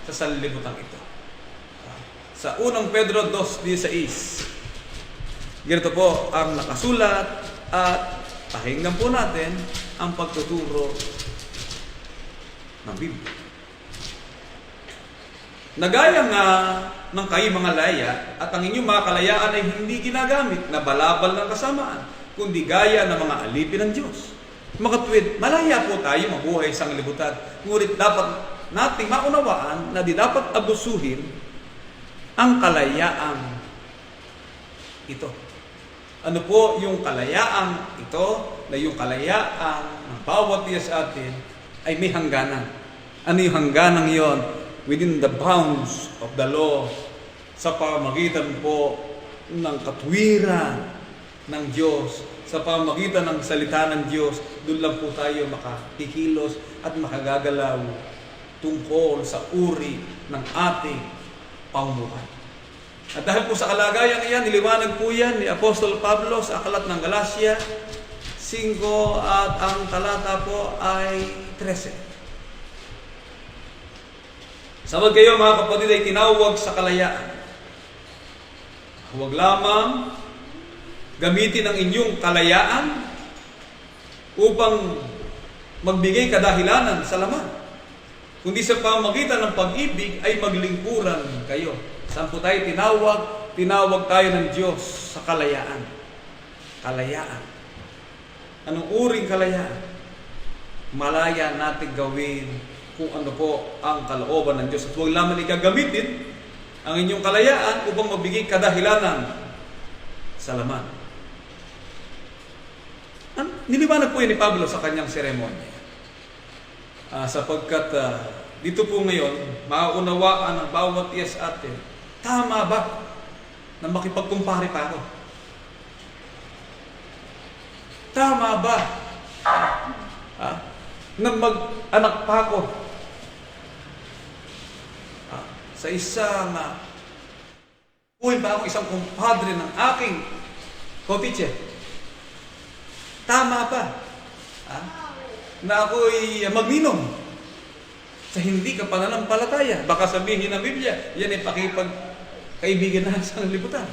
sa sanlibutan ito. Sa 1 Pedro 2:16, ganito po ang nakasulat at pakinggan po natin ang pagtuturo ng Biblia. Nagaya nga ng kayo mga laya at ang inyong mga kalayaan ay hindi ginagamit na balabal ng kasamaan, kundi gaya ng mga alipin ng Diyos. Makatwid, malaya po tayo mabuhay sa sanglibutan, ngunit dapat nating maunawaan na di dapat abusuhin ang kalayaan ito. Ano po yung kalayaan ito? Na yung kalayaan ng bawat isa sa atin ay may hangganan. Ano yung hangganan yon? Within the bounds of the law, sa pamamagitan po ng katwiran ng Diyos, sa pamamagitan ng salita ng Diyos, doon lang po tayo makakikilos at makagagalaw tungkol sa uri ng ating pamumuhay. At dahil po sa kalagayan iyan, niliwanag po yan ni Apostol Pablo sa Aklat ng Galacia 5 at ang talata po ay 13. Sabag kayo mga kapatid ay tinawag sa kalayaan. Huwag lamang gamitin ang inyong kalayaan upang magbigay kadahilanan sa laman, kundi sa pamamagitan ng pag-ibig ay maglingkuran kayo. Saan po tayo tinawag? Tinawag tayo ng Diyos sa kalayaan. Kalayaan. Anong uring kalayaan? Malaya natin gawin kung ano po ang kalooban ng Diyos. At huwag lamang igagamitin ang inyong kalayaan upang magbigay kadahilanan sa laman. Niliwanag po yun ni Pablo sa kanyang seremonya. Sapagkat dito po ngayon, mauunawaan ng bawat isa sa atin, tama ba na makipagkumpare pa ako? Tama ba na mag-anak pa ako sa isang uwi ba ako isang kumpadre ng aking kotiche? Tama ba na ako'y magninom sa hindi ka pananampalataya? Baka sabihin ng Biblia, yan ay pakipagkaibigan na sa libutan.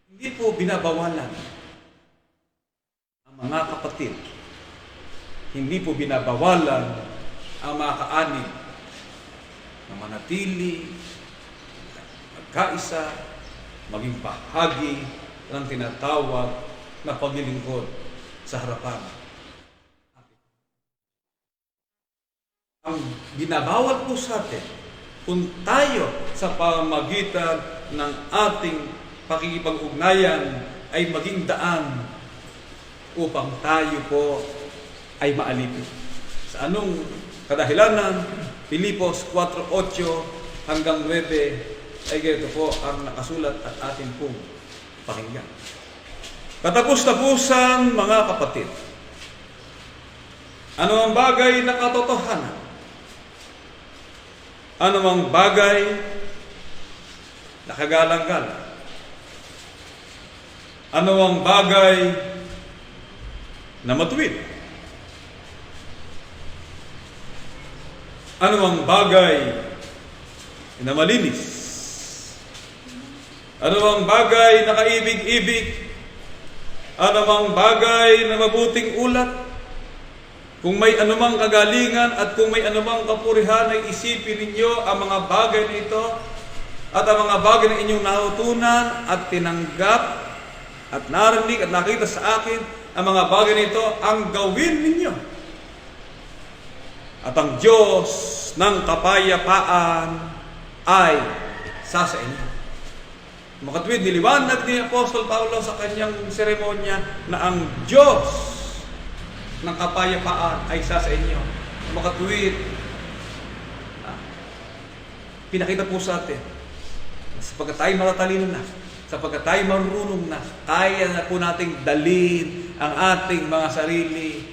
Hindi po binabawalan ang mga kapatid. Hindi po binabawalan ang mga kaanib na manatili, magkaisa, maging bahagi ng tinatawag na paglilingkod sa harapan. Ang binabawal po sa atin, kung tayo sa pamamagitan ng ating pakikipag-ugnayan ay maging daan upang tayo po ay maalipin. Sa anong kadahilanan? Pilipos 4:8 hanggang 9 ay ganito po ang nakasulat at atin pong pakinggan. Katapos-tapusan, mga kapatid, ano ang bagay na katotohanan? Ano ang bagay na kagalang-galang? Ano ang bagay na matuwid? Ano ang bagay na malinis? Ano ang bagay na kaibig-ibig? Ano ang bagay na mabuting ulat? Kung may anumang kagalingan at kung may anumang kapurihan ay isipin ninyo ang mga bagay na ito at ang mga bagay na inyong natutunan at tinanggap at narinig at nakita sa akin, ang mga bagay na ito ang gawin ninyo. At ang Diyos ng kapayapaan ay sa inyo. Makatwid, niliwanag ni Apostol Paulo sa kanyang seremonya na ang Diyos ng kapayapaan ay sa inyo. Makatwid, pinakita po sa atin, sapagkat tayo matatalino na, sapagkat tayo marunong na, kaya na po nating dalhin ang ating mga sarili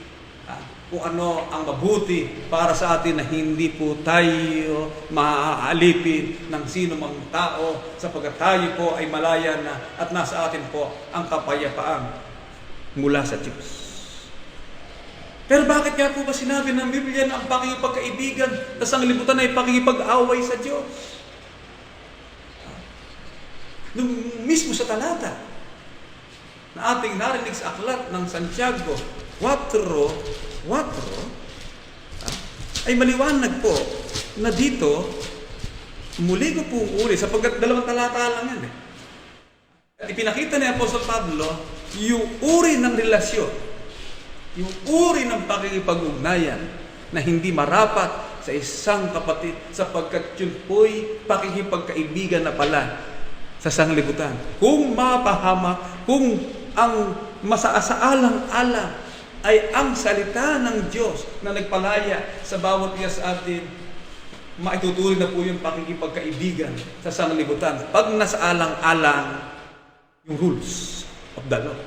kung ano ang mabuti para sa atin, na hindi po tayo maaalipin ng sino mang tao, sapagkat tayo po ay malaya na at nasa atin po ang kapayapaan mula sa Diyos. Pero bakit nga po ba sinabi ng Biblia na ang pakikipagkaibigan sa sanglibutan ay pakikipag-away sa Diyos? Nung mismo sa talata na ating narinig sa aklat ng Santiago 4:4 ay maliwanag po na dito muli ko pong uri, sapagkat dalawang talata lang yan At ipinakita ni Apostol Pablo yung uri ng relasyon, yung uri ng pakikipag-ugnayan na hindi marapat sa isang kapatid sapagkat yun po'y pakikipagkaibigan na pala sa sanglibutan. Kung mapahamak, kung ang masaasalang-alang ay ang salita ng Diyos na nagpalaya sa bawat isa sa atin, maitutuloy na po yung pakikipagkaibigan sa sanglibutan. Pag nasaalang-alang yung rules of the law,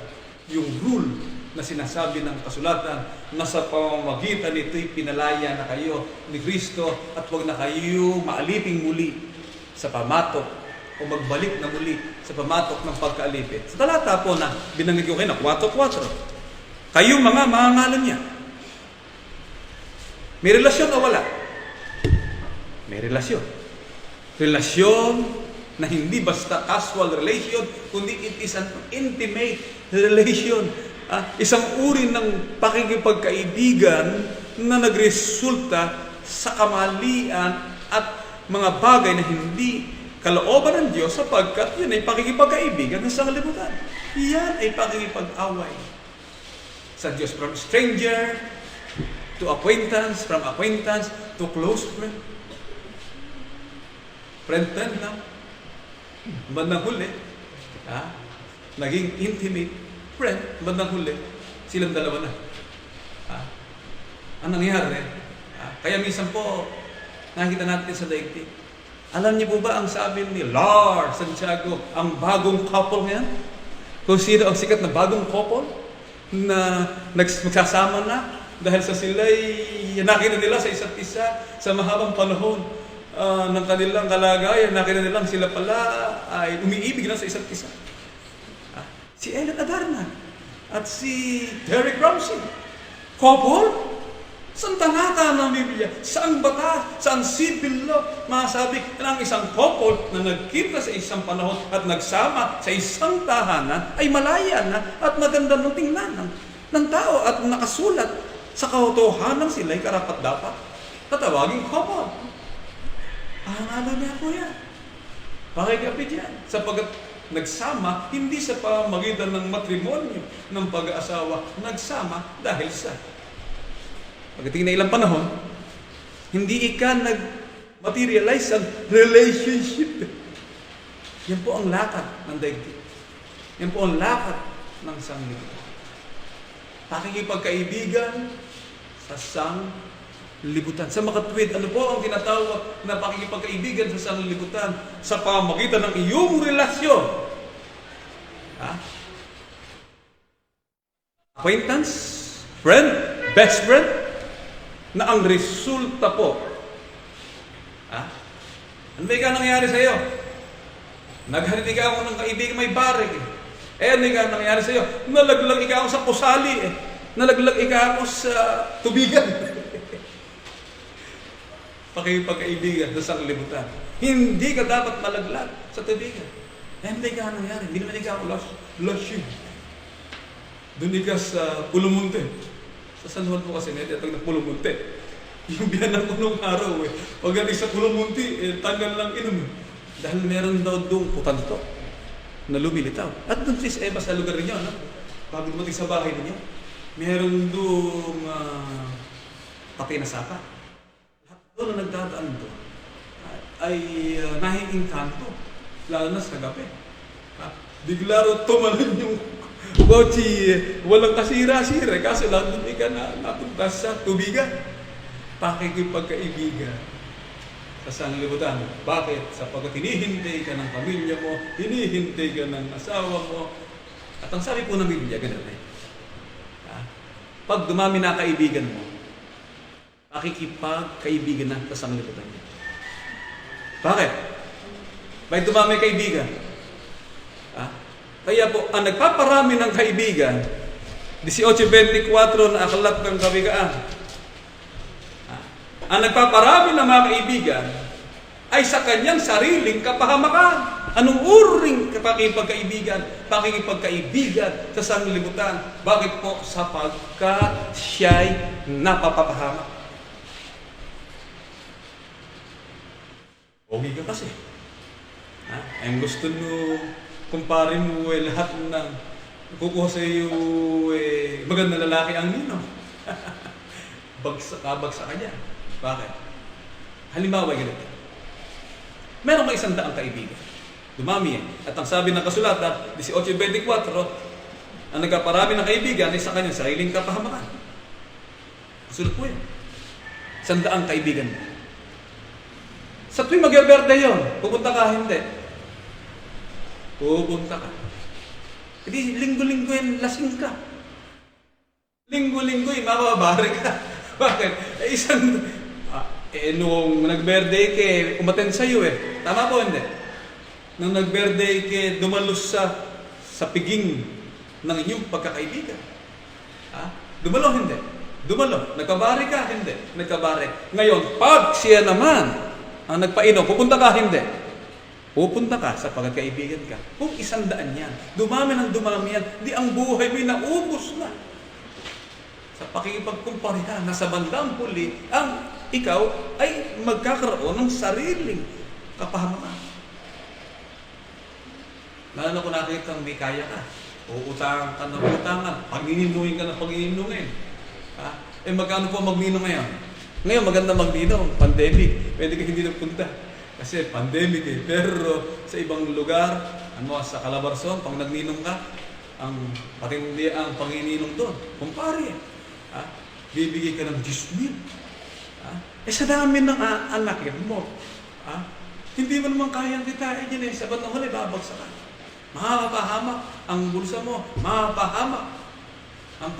yung rule na sinasabi ng kasulatan na sa pamamagitan nito'y pinalaya na kayo ni Kristo at huwag na kayo maaliping muli sa pamatok o magbalik na muli sa pamatok ng pagkaalipin. Sa talata po na binanggit ko kayo na 4:4, kayo mga mangangalan niya. May relasyon o wala? May relasyon. Relasyon na hindi basta casual relation, kundi it is an intimate relation. Isang uri ng pakikipagkaibigan na nagresulta sa kamalian at mga bagay na hindi kalooban ng Diyos sapagkat yun ay pakikipagkaibigan sa sanglibutan. Yan ay pakikipag-away sa Diyos. From stranger to acquaintance, from acquaintance to close friend. Friend lang. Bandang huli, naging intimate friend, bandang huli, silang dalawa na. Ang nangyari, kaya minsan po, nakikita natin sa daigdig. Alam niyo po ba ang sabi ni Lars Santiago, ang bagong couple ngayon? Kung sino ang sikat na bagong couple na magsasama na dahil sa sila'y nakita nila sa isa't isa sa mahabang panahon ng kanilang kalagayan, nakita nilang sila pala ay umiibig na sa isa't isa. Si Ellen Adarna at si Derek Ramsey. Couple? Saan talata ng Biblia? Saan batas? Saan civil law? Masabi na ang isang couple na nagkita sa isang panahon at nagsama sa isang tahanan ay malaya na at maganda ng tingnan ng tao at nakasulat sa katotohanan sila'y karapat-dapat. Tatawaging couple. Ang alam niya po yan. Pakikapit yan. Sapagat nagsama, hindi sa pamagitan ng matrimonyo, ng pag-aasawa, nagsama dahil sa pagdating na ilang panahon, hindi nag-materialize ang relationship. Yan po ang lakad ng daigdig. Yan po ang lakad ng sanglibutan. Pakikipagkaibigan sa sanglibutan. Sa makatwid, ano po ang tinatawag na pakikipagkaibigan sa sanglibutan? Sa pamagitan ng iyong relasyon. Acquaintance, friend, best friend, na ang resulta po. Ano ba ikaw nangyari sa iyo? Naghanid ikaw ng kaibigan may barig. Ano ikaw nangyari sa iyo? Nalaglag ikaw sa kusali. Nalaglag ikaw sa tubigan. Pakipagkaibigan sa sanglibutan. Hindi ka dapat malaglag sa tubigan. Ano ba ikaw nangyari? Hindi naman ikaw lasing. Doon ikaw sa Pulumunte. Sa San Juan po kasi may tinatawag na Pulumunte. Yung biyanan ko nung araw pag galing sa Pulumunte, tanggal lang inom. Dahil meron daw doon putanto na lumilitaw. At doon si Eva sa lugar ninyo, bago dumating sa bahay ninyo, meron doon patay na sapa. Lahat doon na nagdadaan doon ay nahiingkanto, lalo na sa gabi. Bigla rin tumalon yung kotse, walang kasira-sira, kaso lang doon ka na napunta sa tubigan. Pakikipagkaibigan sa sanglibutan. Bakit? Sapagkat hinihintay ka ng pamilya mo, hinihintay ka ng asawa mo. At ang sabi po ng Biblia, ganun eh. Pag dumami na kaibigan mo, pakikipagkaibigan na sa sanglibutan niya. Bakit? Bakit dumami kaibigan? Kaya po, ang nagpaparami ng kaibigan, 18:24 na aklat ng kawikaan. Ang nagpaparami ng mga kaibigan ay sa kanyang sariling kapahamakan. Anong uring pakikipagkaibigan? Pakikipagkaibigan sa sanglibutan. Bakit po? Sapagkat siya'y napapahamak. Pogi ka kasi. Ang gusto mo, kumpare mo lahat ng kukuha sa iyo magandang lalaki ang nino. Bagsak ka niya. Bakit? Halimbawa, ganito. Meron ka 100 kaibigan. Dumami yan. At ang sabi ng kasulatan, 18:24, ang nagkaparami ng kaibigan ay sa kanyang sariling kapahamakan. Sulat po yan. 100 kaibigan mo. Sa tuwing mag-birthday yun, pupunta ka, hindi. Pupunta ka. Hindi, linggo-linggo yan, lasing ka. Linggo-linggo yan, mababari ka. Bakit? Nung nag-birthday ka, umaten sa'yo eh. Tama po, hindi? Nung nag-birthday ka, dumalos sa piging ng inyong pagkakaibigan. Dumalo, hindi. Dumalo. Nagkabari ka, hindi. Nagkabari. Ngayon, pag siya naman ang nagpainom, pupunta ka, hindi. Pupunta ka sa pagkakaibigan ka. Kung 100 yan, dumami ng dumami yan, di ang buhay mo naubos na. Sa pakikipagkumparihan na sa bandang huli, ang ikaw ay magkakaroon ng sariling kapahamakan. Lalo kung nakita may kaya ka, uutangan ka ng utangan, pagniningin ka ng pagniningin. Magkano po magninong ngayon? Ngayon maganda magninong, pandemic, pwede ka hindi nagpunta. Kasi pandemic eh. Pero sa ibang lugar, sa Calabarzon, pag nagninong ka, patindi ang pangininong doon. Kumpare, bibigay ka ng 10,000. Sa dami ng anak mo, hindi mo naman kayang kitain yan eh. Sa batang huli, babagsak ka. Mapapahamak ang bulsa mo, mapapahamak ang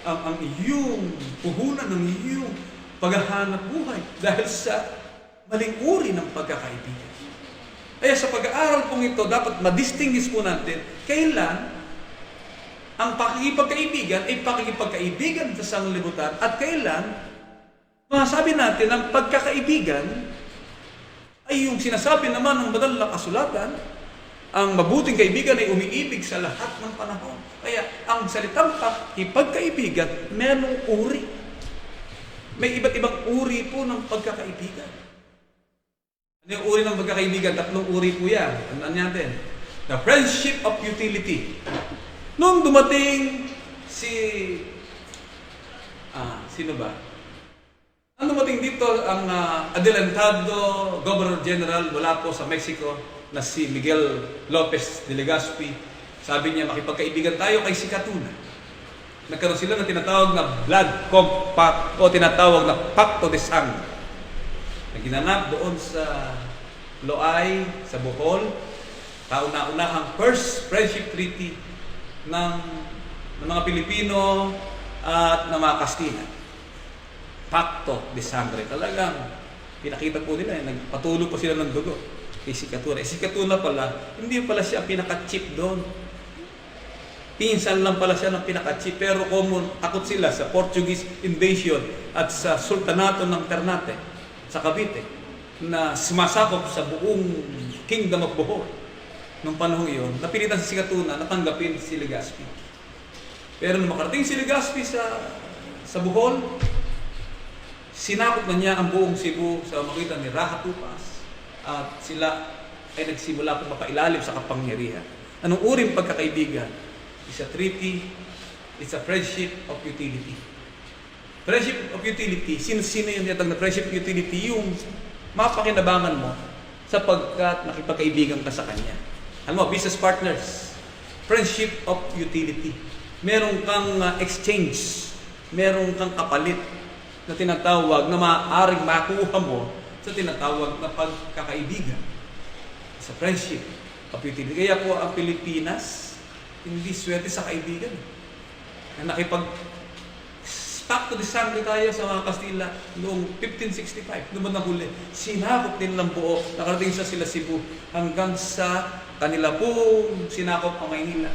ang iyong puhunan ng iyong paghahanap buhay dahil sa maling uri ng pagkakaibigan. Kaya sa pag-aaral pong ito, dapat ma-distinguish po natin kailan ang pakikipagkaibigan ay pakikipagkaibigan sa sanglibutan at kailan masabi natin ang pagkakaibigan ay yung sinasabi naman ng banal na kasulatan, ang mabuting kaibigan ay umiibig sa lahat ng panahon. Kaya ang salitang pakikipagkaibigan, merong uri. May iba't ibang uri po ng pagkakaibigan. Ano yung uri ng pagkakaibigan? 3 uri po yan. Tandaan natin. The friendship of utility. Nung dumating sino ba? Nung dumating dito ang adelantado Governor General mula po sa Mexico na si Miguel Lopez de Legazpi, sabi niya makipagkaibigan tayo kay Sikatuna. Nagkaroon sila ng tinatawag na blood compact o tinatawag na Pacto de Sangre. Naginanap doon sa Loay, sa Bohol, kauna-unahang first friendship treaty ng mga Pilipino at ng mga Kastila. Pacto de Sangre. Talagang pinakita po nila, nagpatulo po sila ng dugo kay Sikatuna. Sikatuna pala, hindi pala siya pinaka-cheap doon. Pinsan lang pala siya ng pinaka-cheap, pero takot sila sa Portuguese invasion at sa Sultanato ng Ternate sa Cavite na sumasakop sa buong Kingdom of Bohol. Nung panahon iyon, napilitan si Sikatuna na tanggapin si Legazpi. Pero nung makarating si Legazpi sa Bohol, sinakop na niya ang buong Cebu sa magitan ni Raja Tupas at sila ay nagsimula kung mapailalim sa kapangyarihan. Anong uring pagkakaibigan? It's a treaty, it's a friendship of utility. Friendship of utility, sino yung tinatawag na friendship of utility? Yung mapakinabangan mo sapagkat nakipagkaibigan ka sa kanya. Alam mo, business partners, friendship of utility. Meron kang exchange, meron kang kapalit na tinatawag na maaaring makuha mo sa tinatawag na pagkakaibigan. Sa friendship of utility. Kaya po ang Pilipinas, hindi swerte sa kaibigan. Na Pacto de Sangre tayo sa mga Kastila noong 1565, noong na huli. Sinakop nilang buo, nakarating sila Cebu hanggang sa kanila pong sinakop ang Maynila.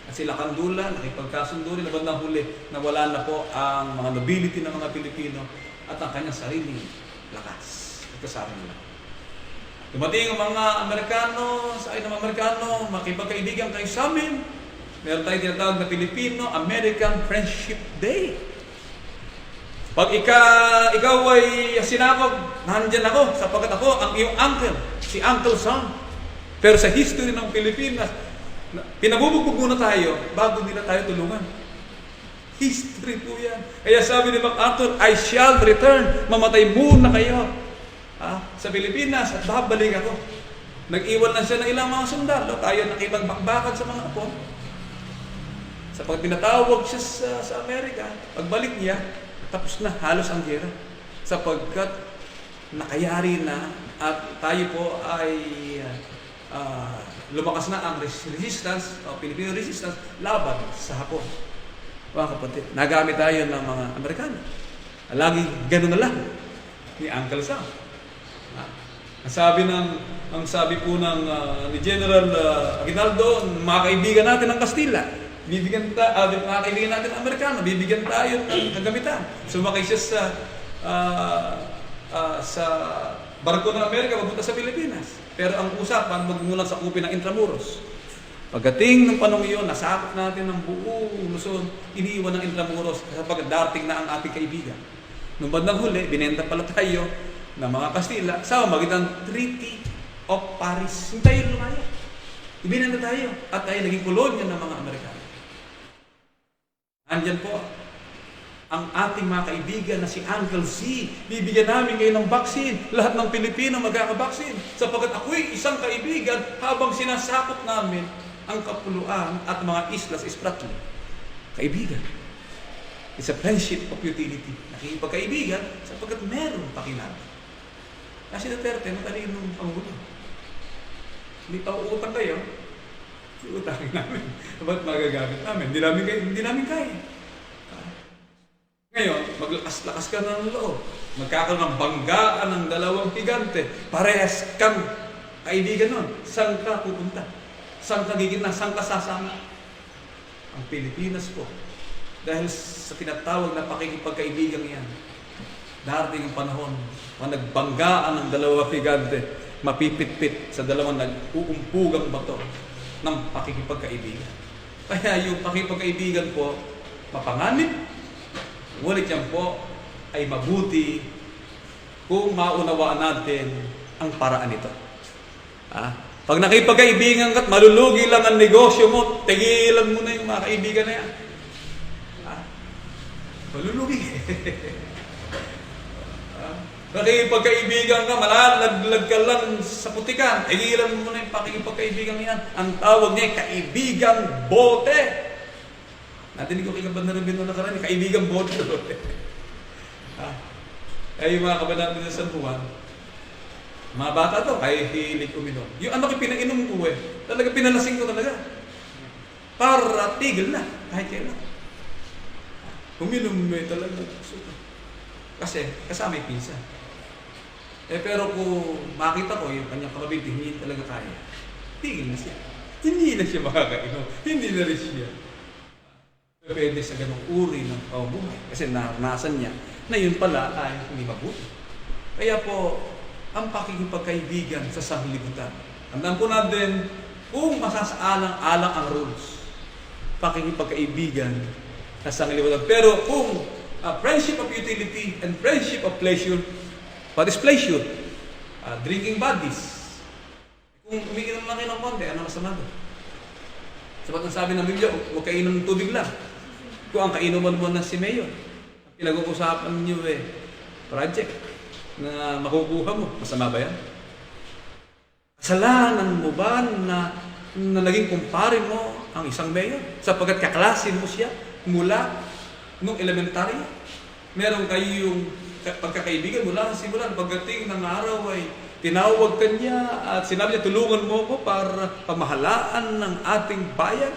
At sila Kandula, nakipagkasundo rin, bandang huli, nawala na po ang mga nobility ng mga Pilipino at ang kanyang sariling lakas. Ito sa akin lang. Dumating ang mga Amerikano, sa akin ng mga Amerikano, makipagkaibigan kayo sa amin. Meron tayong tinatawag na Filipino-American Friendship Day. Pag ikaw ay sinakop, nandyan ako, sapagkat ako ang iyong uncle, si Uncle Sam. Pero sa history ng Pilipinas, pinabubugbog muna tayo bago nila tayo tulungan. History po yan. Kaya sabi ni MacArthur, I shall return. Mamatay muna kayo sa Pilipinas at babalik ako. Nag-iwan lang siya ng ilang mga sundalo. Tayo nakipagbakbakan sa mga Hapon. Sa pag pinatawag siya sa Amerika, pagbalik niya, tapos na halos ang gera. Sapagkat nakayari na at tayo po ay lumakas na ang resistance o Filipino resistance laban sa Hapon. Mga kapatid, nagamit tayo ng mga Amerikano. Lagi ganun na lang ni Uncle Sam. Ang sabi po ni General Aguinaldo, mga kaibigan natin ng Kastila, mga kaibigan natin ng Amerikano, bibigyan tayo ng kagamitan. Sumakay siya sa barko ng Amerika papunta sa Pilipinas. Pero ang usapan, magmulang sa kupi ng Intramuros. Pagdating ng panong iyon, nasakop natin ng buong Luzon, iniiwan ng Intramuros kapag darating na ang ating kaibigan. Nung bandang huli, binenta pala tayo ng mga Kastila sa magitan Treaty of Paris. Hindi tayo lumaya. Ibinenta tayo at tayo naging kolonya ng mga Amerikano. Andyan po ang ating mga kaibigan na si Uncle Z. Bibigyan namin kayo ng vaccine. Lahat ng Pilipino magkakabaksin. Sapagkat ako'y isang kaibigan habang sinasakop namin ang kapuluan at mga islas Spratly. Kaibigan. It's a friendship of utility. Nakikipagkaibigan sapagkat meron pakinabang. Kasi Duterte, matalinong pangulo. Hindi pa uutang kayo, utangin namin. Ba't magagamit namin? Hindi namin kaya. Ngayon, maglakas-lakas ka ng loob. Magkakaroon ng banggaan ng dalawang higante. Parehas kang kaibigan nun. Saan ka pupunta? Saan ka gigina? Saan ka sasama? Ang Pilipinas po. Dahil sa tinatawag na pakikipagkaibigan yan, darating ang panahon, nagbanggaan ng dalawang higante, mapipit-pit sa dalawang nag-uumpugang bato ng pakikipagkaibigan. Kaya yung pakikipagkaibigan po, mapanganib, ngunit yan po ay mabuti kung maunawaan natin ang paraan nito. Pag nakipagkaibigan ka at malulugi lang ang negosyo mo, tigilan mo na yung mga kaibigan na yan. Malulugi. Nakipagkaibigan ka, malalaglag ka lang sa putikan, tigilan mo na yung pakikipagkaibigan yan. Ang tawag niya, kaibigang bote. Natinig ko kay Kaban Rubino nakaraan, kaibigang bote. Ay yung mga kabanat nila sa San Juan, mga bata to, kaya hilig uminom. Yung ano ko pinainom ko talaga pinalasing ko talaga. Para tigil na, kahit kailan. Uminom talaga. Kasi kasama yung pinsa. Pero kung makita ko yung kanyang kapabit, hindi talaga kaya. Tigil na siya. Hindi na siya makakainom. Hindi na rin siya. Pwede sa ganong uri ng pamumuhay. Kasi naranasan niya na yun pala ay hindi mabuti. Kaya po, ang pakikipagkaibigan sa sanglibutan. Tandaan po natin, kung masasaalang-alang ang rules, pakikipagkaibigan sa sanglibutan. Pero kung friendship of utility and friendship of pleasure, what is pleasure? Drinking buddies. Kung umiinom lang kayo ng konti, ano masama doon? Sapat ang sabi ng Biblia, huwag kainom ng tubig lang. Kung ang kainuman mo na si Mayor, pinag-uusapan niyo project na makukuha mo, masama ba yan? Kasalanan mo ba na naging kumpare mo ang isang mayor? Sapagkat kaklasin mo siya mula nung elementary. Meron kayong pagkakaibigan mula sa simulan. Pagdating ng araw ay tinawag ka niya at sinabi niya, tulungan mo ko para pamahalaan ng ating bayan.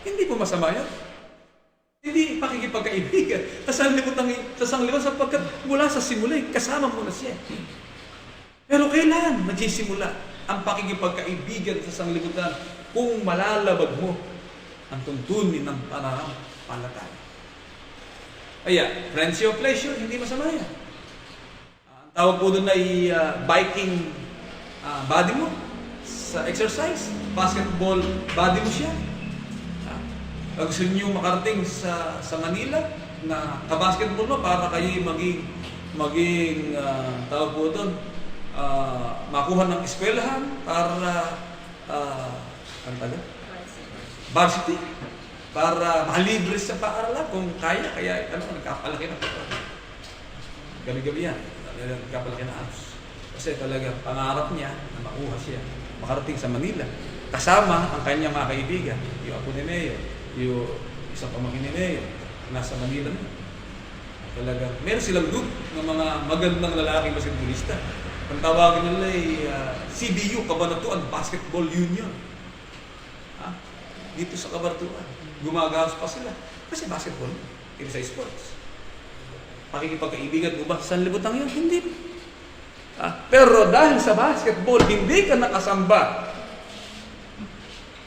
Hindi po masama yan. Hindi pakikipagkaibigan. Sa sanglibutan sapagkat mula sa simula, kasama mo na siya. Pero kailan magsisimula ang pakikipagkaibigan sa sanglibutan kung malalabag mo ang tuntunin ng pananampalataya? Kaya, friendship of pleasure, hindi masama yan. Ang tawag po doon ay biking body mo sa exercise, basketball body mo siya. Pag gusto nyo makarating sa Manila na kabasketball mo para kayo maging tawag po doon, makuha ng eskwelahan para varsity. para malibre sa paaralan kung kaya. Kaya nagkapalaki na po. Gabi-gabi yan. Nagkapalaki na apps. Kasi talaga pangarap niya na makuha siya, makarating sa Manila. Kasama ang kanyang mga kaibigan, yung apo ni Mayor, yung isang pamangkin ni Mayor, nasa Manila na. Talaga, meron silang group ng mga magandang lalaking basketballista. Ang tawagin nila ay CBU, Cabanatuan Basketball Union. Dito sa Cabanatuan, gumagawas pa sila. Kasi basketball, hindi sa sports. Pakikipagkaibigan mo ba sa sanlibutan yun? Hindi. Pero dahil sa basketball, hindi ka nakasamba.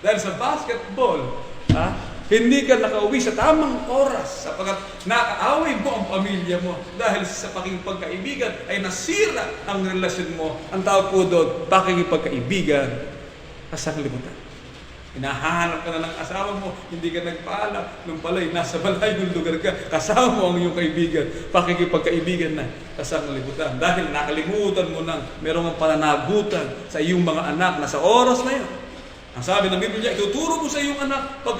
Dahil sa basketball, hindi ka nakauwi sa tamang oras sapagkat nakaaway mo ang pamilya mo. Dahil sa pakikipagkaibigan ay nasira ang relasyon mo. Ang tawag po doon, pakikipagkaibigan sa sanlibutan. Hinahanap ka na ng asawa mo, hindi ka nagpaalam. Nung pala'y nasa malayong lugar ka, kasama mo ang iyong kaibigan, pakikipagkaibigan na sa sanlibutan. Dahil nakalimutan mo nang merong pananagutan sa iyong mga anak na sa oras na yun. Ang sabi ng Biblia, ituturo mo sa iyong anak pag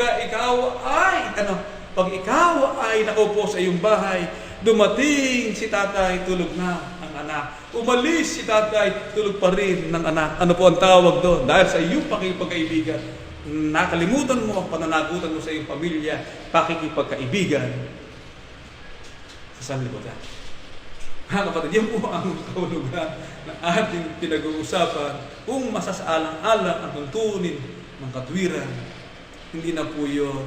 ikaw ay nakaupo sa iyong bahay, dumating si tatay, tulog na ang anak. Umalis si tatay, tulog pa rin ng anak. Ano po ang tawag doon? Dahil sa iyong pakikipagkaibigan, nakalimutan mo ang pananagutan mo sa iyong pamilya, pakikipagkaibigan sa sanlibutan. Mga kapatid, yan po ang kahulugan na ating pinag-uusapan kung masasaalang-alang ang tuntunin ng katwiran. Hindi na po yun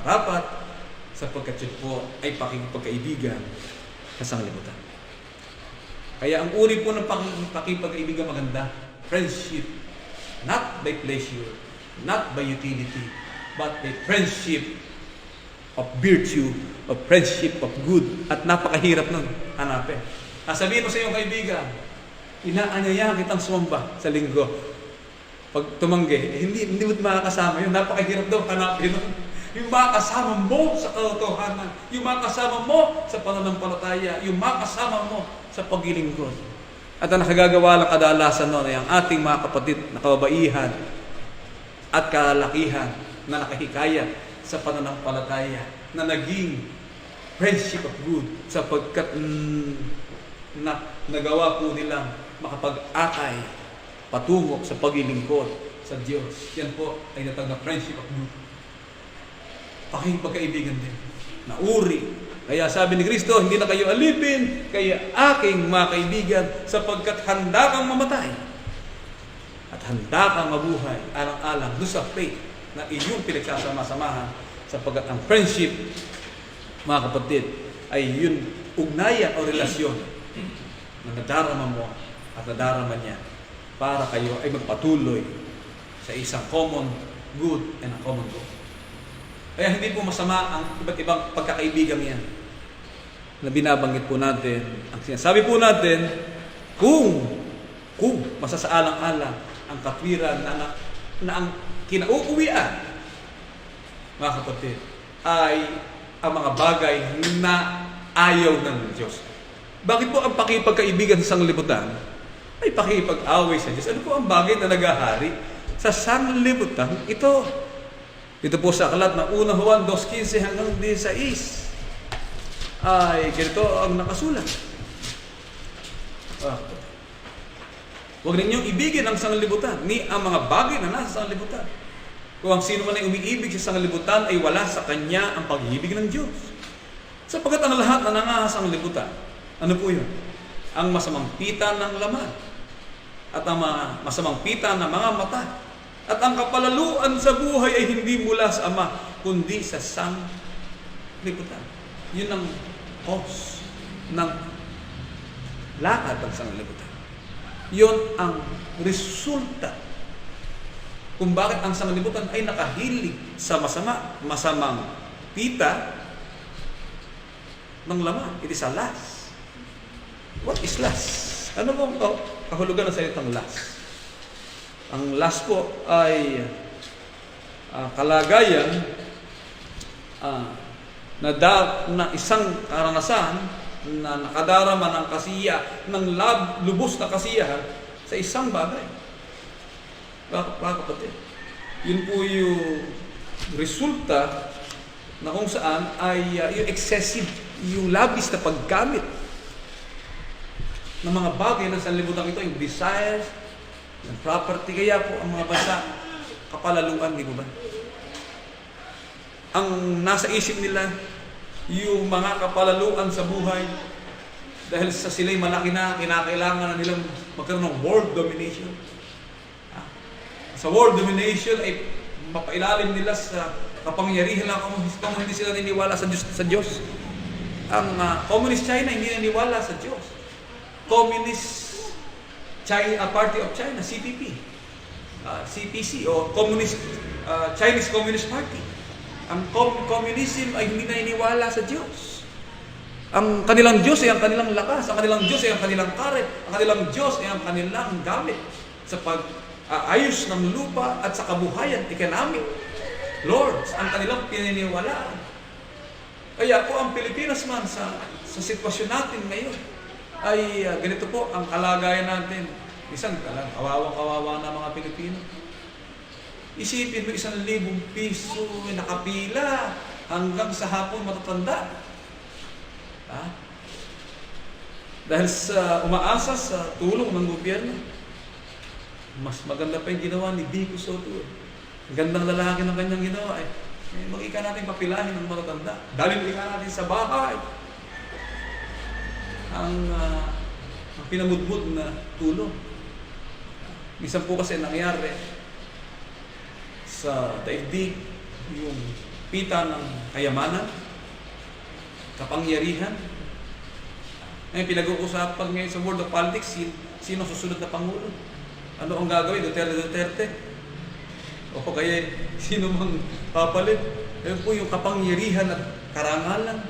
harapat sapagkat yun po ay pakikipagkaibigan sa sanlibutan. Kaya ang uri po ng pakikipagkaibigan maganda, friendship, not by pleasure, not by utility, but by friendship of virtue, of friendship of good. At napakahirap nun, hanapin. Sabihin mo sa iyong kaibigan, inaanyayahan kitang sumamba sa linggo. Pag tumanggi, hindi mo makakasama yun. Napakahirap daw hanapin nun. Yung makakasama mo sa katotohanan, yung makakasama mo sa pananampalataya, yung makakasama mo sa paglilingkod. At ang nakagagawa lang kadalasan nun ay ang ating mga kapatid na kababaihan at kalalakihan na nakahikayat sa pananampalataya na naging friendship of good sapagkat nagawa po nilang makapag-akay patungo sa paglilingkod sa Diyos. Yan po ay natag na friendship of good. Pakikipagkaibigan din. Nauri. Kaya sabi ni Kristo, hindi na kayo alipin, kaya aking mga kaibigan sapagkat handa kang mamatay at handa kang mabuhay alang-alang doon sa faith na iyong pinagsasama-samahan sapagkat ang friendship, mga kapatid, ay yun ugnayan o relasyon na nadarama mo at nadarama niya para kayo ay magpatuloy sa isang common good and a common goal. Kaya hindi po masama ang iba't ibang pagkakaibigan yan na binabanggit po natin. Ang sinasabi po natin, kung masasaalang-alang ang katwiran na ang kinauuwian, mga kapatid, ay ang mga bagay na ayaw ng Diyos. Bakit po ang pakipagkaibigan sa sanglibutan ay pakipag-away sa Diyos? Ano po ang bagay na nagahari sa sanglibutan? Ito po sa aklat ng 1 Juan 2:15 hanggang 16 ay ganito ang nakasulat. Huwag ninyong ibigin ang sanglibutan ni ang mga bagay na nasa sanglibutan. Kung ang sino man ay umiibig sa sanglibutan ay wala sa kanya ang pag-ibig ng Diyos. Sapagkat ang lahat na nangahas ang sanglibutan, ano po yun? Ang masamang pita ng laman at ang mga masamang pita ng mga mata at ang kapalaluan sa buhay ay hindi mula sa Ama kundi sa sanglibutan. Yun ang cause ng lakad ng sanglibutan. Yun ang resulta kung bakit ang sanglibutan ay nakahilig sa masamang pita ng laman. It is a lust. What is lust? Ano bang kahulugan ng salitang lust? Ang lust po ay kalagayan na isang karanasan na nakadarama ng ng lubos na kasiyahan sa isang bagay. Bakit kapatid? Yun po yung resulta na kung saan ay yung excessive, yung labis na paggamit ng mga bagay ng sanlibutan ito, yung desires, yung property. Kaya po ang mga bansa, kapalaluan, di ba? Ang nasa isip nila, yung mga kapalaluan sa buhay, dahil sa sila'y malaki na, kinakailangan na nilang magkaroon ng world domination. Sa world domination ay mapailalim nila sa kapangyarihan lang kung hindi sila niniwala sa Diyos. Ang Communist China hindi naniwala sa Diyos. Communist China, Party of China, CPP, CPC o Chinese Communist Party. Ang communism ay hindi naniniwala sa Diyos. Ang kanilang Diyos ay ang kanilang lakas, ang kanilang Diyos ay ang kanilang karet, ang kanilang Diyos ay ang kanilang gamit sa pag-ayos ng lupa at sa kabuhayan, economic. Lords, ang kanilang pininiwalaan. Kaya po ang Pilipinas man sa sitwasyon natin ngayon ay ganito po ang kalagayan natin. Isang kawawa na mga Pilipino. Isipin mo 1,000 piso nakapila hanggang sa hapon matatanda. Dahil sa umaasa sa tulong ng gobyerno. Mas maganda pa yung ginawa ni Vico Soto. Gandang lalaki ng kanyang ginawa. Mag-ika natin papilahin ng matatanda. Dalhin ika natin sa bahay. Ang pinamudmud na tulong. Minsan po kasi nangyari sa daigdig yung pita ng kayamanan, kapangyarihan. Ngayon pinag-uusapan ngayon sa world of politics, sino susunod na Pangulo? Ano ang gagawin? Duterte? O kaya sino mang papalit? Yan po yung kapangyarihan at karangalan.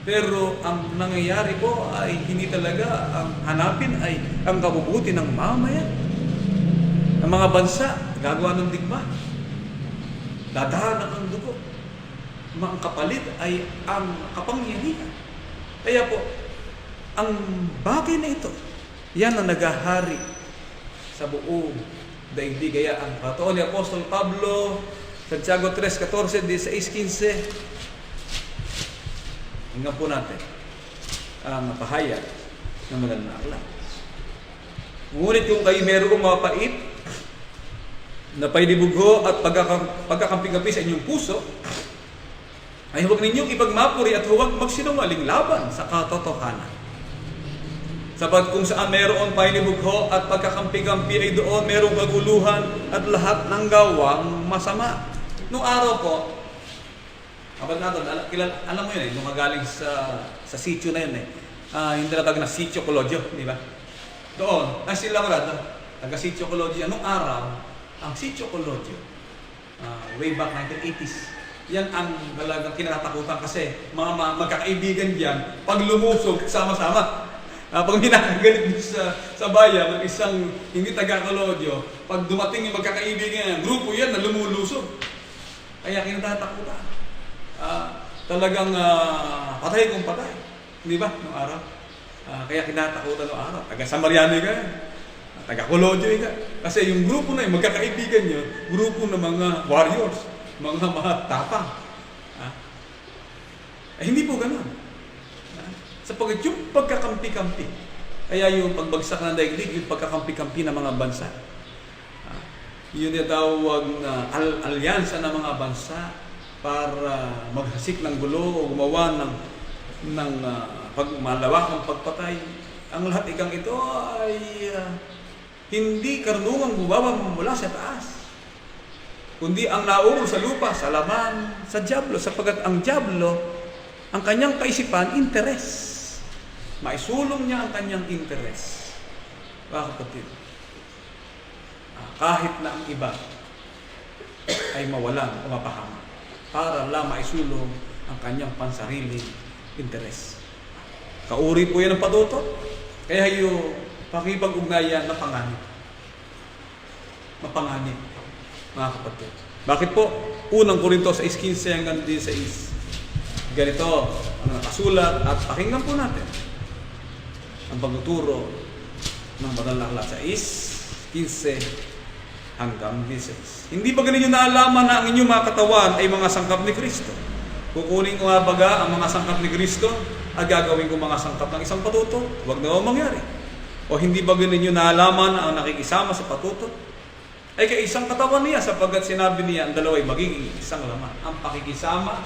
Pero ang nangyayari po ay hindi talaga ang hanapin ay ang kabubuti ng mamamayan. Ang mga bansa, gagawa ng digma. Dadahanan ang dugo. Ang kapalit ay ang kapangyarihan. Kaya po, ang bagay na ito, yan ang nagahari sa buong daigdig. Kaya ang patuon ni Apostol Pablo, Santiago 3:14, 16, hinggan po natin ang pahayag ng mga aklat. Ngunit kung kayo mayroong mapait na paidibugho at pagkakampi-kampi sa inyong puso, ay huwag ninyong ipagmapuri at huwag magsinungaling laban sa katotohanan. Sapat kung saan mayroon painibugho at pagkakampi-kampi ay doon mayroong kaguluhan at lahat ng gawang masama. Noong araw po, kapag natin, alam mo yun nung magaling sa sitio na yun yung tinatawag na sitio Colodyo, di ba? Doon, sila ko taga-sitio Colodyo. Anong araw, ang sitio Colodyo, way back 1980s, yan ang talagang kinatatakutan kasi mga magkakaibigan diyan pag lumusog sama-sama. Pag minakagalit sa bayan ng isang hindi taga-Colodyo, pag dumating yung magkakaibigan, grupo yan na lumulusog. Kaya kinatatakutan. Talagang patay kung patay. Di ba? Noong araw. Kaya kinatakutan noong araw. Taga-Samariano ka. Taga-Colodyo ka. Kasi yung grupo na yun, magkakaibigan nyo, grupo ng mga warriors, mga tapang. Hindi po ganun. Sapagkat yung pagkakampi-kampi, kaya yung pagbagsak ng daigdig, yung pagkakampi-kampi ng mga bansa, yun yung tawag na alyansa ng mga bansa para maghasik ng gulo o gumawa ng malawakang pagpatay. Ang lahat ikang ito ay hindi karunungang bumaba mula sa taas, kundi ang naurol sa lupa, sa laman, sa dyablo, sapagkat ang dyablo, ang kanyang kaisipan, interes. Maisulong niya ang kanyang interes. Mga kapatid, kahit na ang iba ay mawalan o mapahamak, para lang maisulong ang kanyang pansariling interes. Kauri po yan ang patuto. Kaya yung pakipag-ugnayan na panganib. Mapanganib, mga kapatid. Bakit po? Unang Korintos 6:15 hanggang 16. Ganito ang nakasulat at pakinggan po natin ang pagtuturo ng banal na aklat sa 6:15 hanggang 16. Hindi ba ganin nyo naalaman na ang inyong mga katawan ay mga sangkap ni Kristo? Kukunin ko nga baga ang mga sangkap ni Kristo at gagawin ko mga sangkap ng isang patuto. Huwag na mangyari. O hindi ba ninyo naalaman ang nakikisama sa patuto? Ay kay isang katawan niya sapagkat sinabi niya ang dalawa ay magiging isang laman. Ang pakikisama,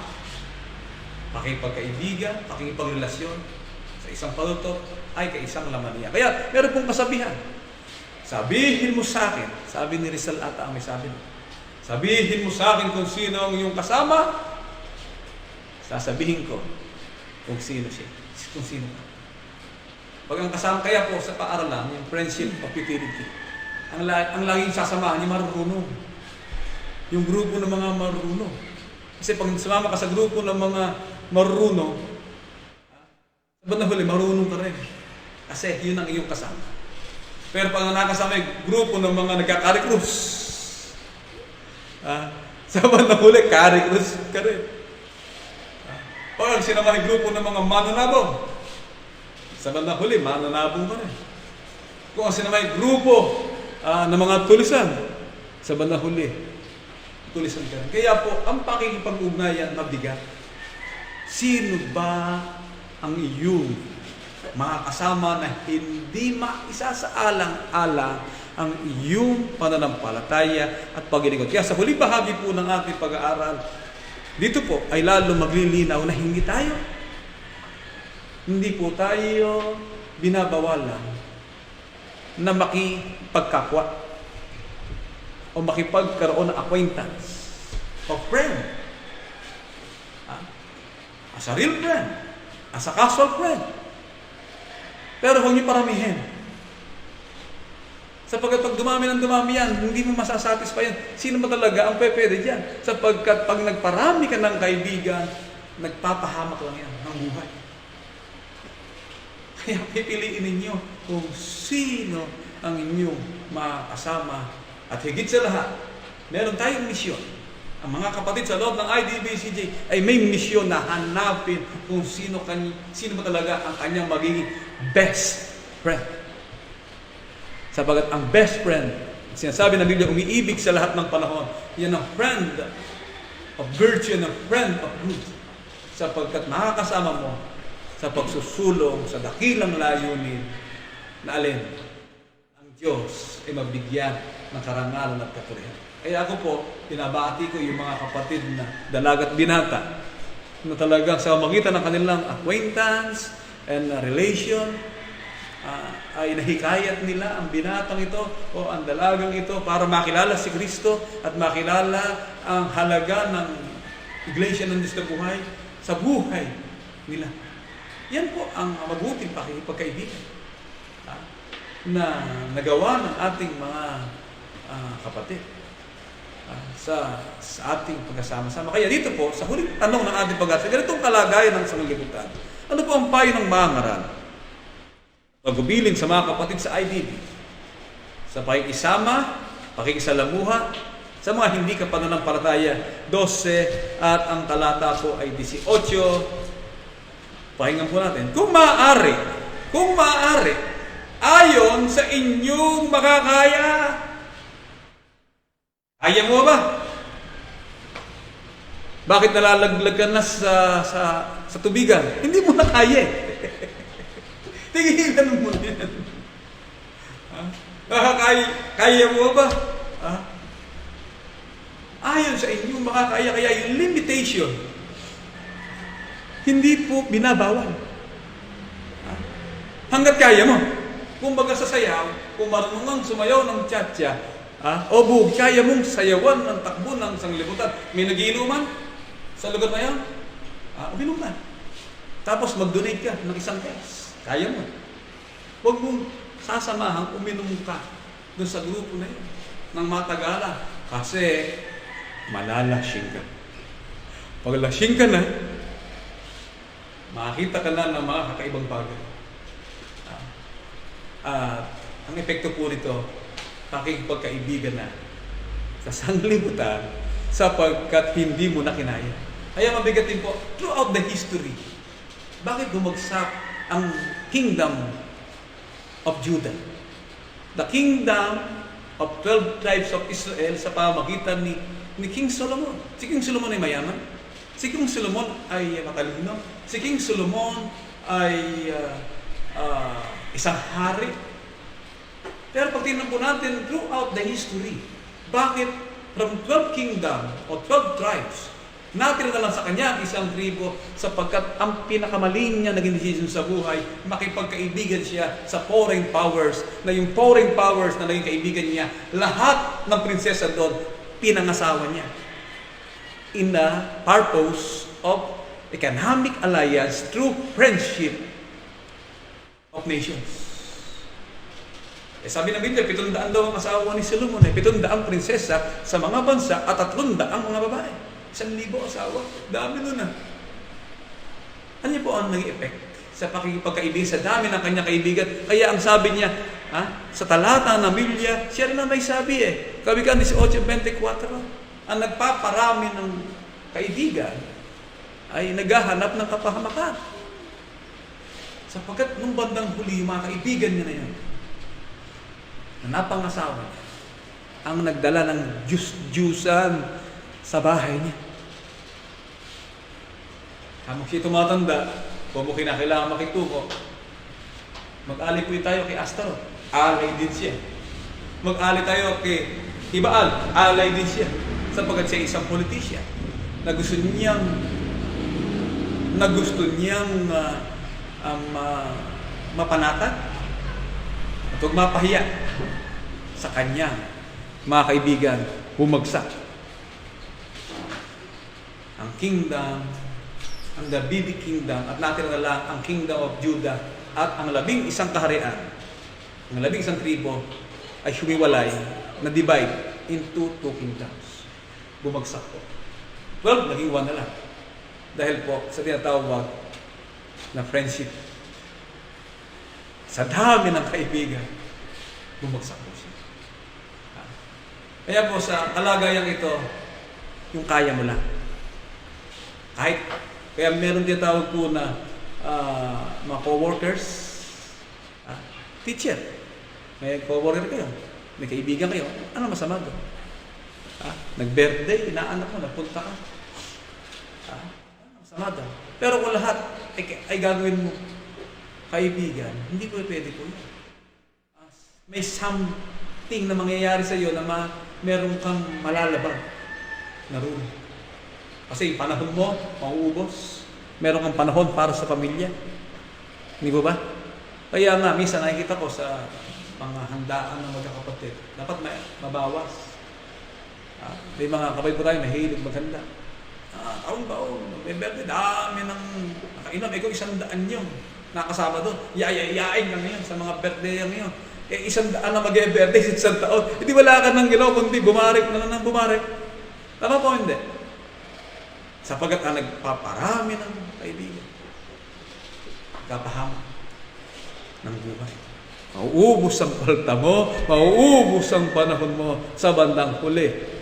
pakipagkaibigan, pakipagrelasyon sa isang patuto ay kay isang laman niya. Kaya meron pong kasabihan. Sabihin mo sa akin, sabi ni Rizal ata ang may sabi. Sabihin mo sa akin kung sino ang iyong kasama, sasabihin ko kung sino siya, kung sino ka. Pag ang kasama kaya po sa paaralan, yung friendship of utility, ang laging sasamahan yung marunong. Yung grupo ng mga marunong. Kasi pag sumama ka sa grupo ng mga marunong, ba't na huli, marunong ka rin. Kasi yun ang iyong kasama. Pero pag nakasama yung grupo ng mga nagka-carikrus, sa bandang huli, carikrus ka rin. Pag sinama yung grupo ng mga mananabong, sa bandang huli, mananabong ka rin. Kung sinama yung grupo ng mga tulisan, sa bandang huli, tulisan ka rin. Kaya po, ang pakikipag-ugnayan mabigat. Sino ba ang iyong mga kasama na hindi maisasaalang-alang ang iyong pananampalataya at paglilingkod? Kaya sa huling bahagi po ng ating pag-aaral, dito po ay lalo maglilinaw na hindi po tayo binabawalan na makipagkapwa o makipagkaroon ng acquaintance o friend. As a real friend, as a casual friend. Pero huwag niyo paramihin. Sapagkat pag dumami yan, hindi mo masasatisfy yan. Sino ba talaga ang pwede dyan? Sapagkat pag nagparami ka ng kaibigan, nagpapahamak lang yan ng buhay. Kaya pipiliin ninyo kung sino ang inyong makakasama. At higit sa lahat, meron tayong misyon. Ang mga kapatid sa loob ng IDBCJ ay may misyon na hanapin kung sino ba talaga ang kanyang magiging best friend. Sapagat ang best friend, sinasabi ng Biblia, umiibig sa lahat ng panahon. Yan ang friend of virtue and a friend of good. Sapagkat makakasama mo sa pagsusulong sa dakilang layunin na alin? Ang Diyos ay mabigyan ng karangalan at kapurihan. Kaya ako po, pinabati ko yung mga kapatid na dalagat binata na talagang sa magitan ng kanilang acquaintance and relation, ay nahikayat nila ang binatang ito o ang dalagang ito para makilala si Kristo at makilala ang halaga ng Iglesia ng Diyos na buhay sa buhay nila. Yan po ang mabuting pakikipagkaibigan na nagawa ng ating mga kapatid sa ating pagkasama-sama. Kaya dito po, sa huling tanong ng ating pag-asa, ganitong kalagayan ng sanglibutan. Ano po ang payo ng mga ngaral? Paggubilin sa mga kapatid sa IDB, sa pakikisama, pakikisalamuha, sa mga hindi ka pananampalataya, 12, at ang talata po ay 18. Pakinggan po natin. Kung maaari, ayon sa inyong makakaya, kaya mo ba? Bakit nalalaglag ka na sa tubigan? Hindi mo na kaya. Tigilan mo yan. Kaya mo ba? Ayon sa inyong makakaya, kaya yung limitation, hindi po binabawal. Hanggat kaya mo. Kung baga sa sayaw, kung marunong kang sumayaw ng tsa-tsa, o buhog, kaya mong sayawan ng takbo ng sanglibutan. May nagiinuman sa lugar na yan, uminom na. Tapos mag-donate ka ng $1. Kaya mo. Huwag mong sasamahang uminom ka doon sa grupo na yun ng matagalan. Kasi malalasing ka. Pag lasing ka na, makakita ka na ng mga kakaibang bagay. Ang epekto po nito, pakikipagkaibigan na sa sanglibutan sapagkat hindi mo na kinaya. Kaya mabigat din po, throughout the history, bakit bumagsak ang kingdom of Judah? The kingdom of 12 tribes of Israel sa pamagitan ni King Solomon. Si King Solomon ay mayaman. Si King Solomon ay matalino. Si King Solomon ay isang hari. Pero pag tingnan po natin throughout the history, bakit from 12 kingdom o 12 tribes, natira na lang sa kanya ang isang tribo sapagkat ang pinakamaling niya naging decision sa buhay, makipagkaibigan siya sa foreign powers, na yung foreign powers na naging kaibigan niya, lahat ng prinsesa doon, pinangasawa niya. In the purpose of economic alliance through friendship of nations. Sabi ng Biblia, 700 daw ang asawa ni Solomon, 700 prinsesa sa mga bansa at 300 ang mga babae. 1,000 asawa. Dami nun ah. Ano po ang naging effect sa pakikipagkaibigan, sa dami ng kanyang kaibigan? Kaya ang sabi niya, sa talata ng Biblia, siya rin ang may sabi Kawikaan 18:24, ang nagpaparami ng kaibigan ay naghahanap ng kapahamakan. Sapagkat nung bandang huli, mga kaibigan niya na yun, na napangasawa niya, ang nagdala ng Diyos-Diyusan sa bahay niya. Habang siya tumatanda, kung mo kinakailangan makitungo, mag-alay po tayo kay Astaroth, alay din siya. Mag-alay tayo kay Baal, alay din siya. Sapagkat siya isang politisyan na gusto niyang mapanatag at huwag mapahiya sa kanyang mga kaibigan, bumagsak. Ang kingdom, ang Davidic kingdom, at natira na lang ang kingdom of Judah at ang 11 kaharian, ang 11 tribo ay humiwalay, na divide into 2 kingdoms. Bumagsak po. 12, naging 1 na lang. Dahil po sa tinatawag na friendship. Sa dami ng kaibigan, bumagsak po siya. Kaya po sa kalagayang ito, yung kaya mo lang. Kaya meron tinatawag po na mga co-workers, teacher. May co-worker kayo, may kaibigan kayo, ano masama doon? Nag-birthday, inaanak mo, napunta ka. Masama daw. Pero kung lahat ay gagawin mo, kaibigan, hindi po pwede po yun. May something na mangyayari sa iyo na meron kang malalabag na rule. Kasi yung panahon mo, mauubos. Meron kang panahon para sa pamilya. Hindi po ba? Kaya nga, minsan nakikita ko sa mga handaan ng magkakapatid, dapat mabawas. May mga kapatid po tayo, mahilig maghanda. Taon-taon, may birthday, dami ng nakainom. Ikaw 100 yun, nakasama doon. Yayayain ka ngayon sa mga birthday ngayon. 100 na mag-birthday sa isang taon. Hindi wala ka nang ginawa, kundi bumarik na lang ng bumarik. Tama po, hindi? Sapagat ang nagpaparami ng kaibigan, kapahama ng buhay. Mauubos ang palta mo, mauubos ang panahon mo sa bandang huli.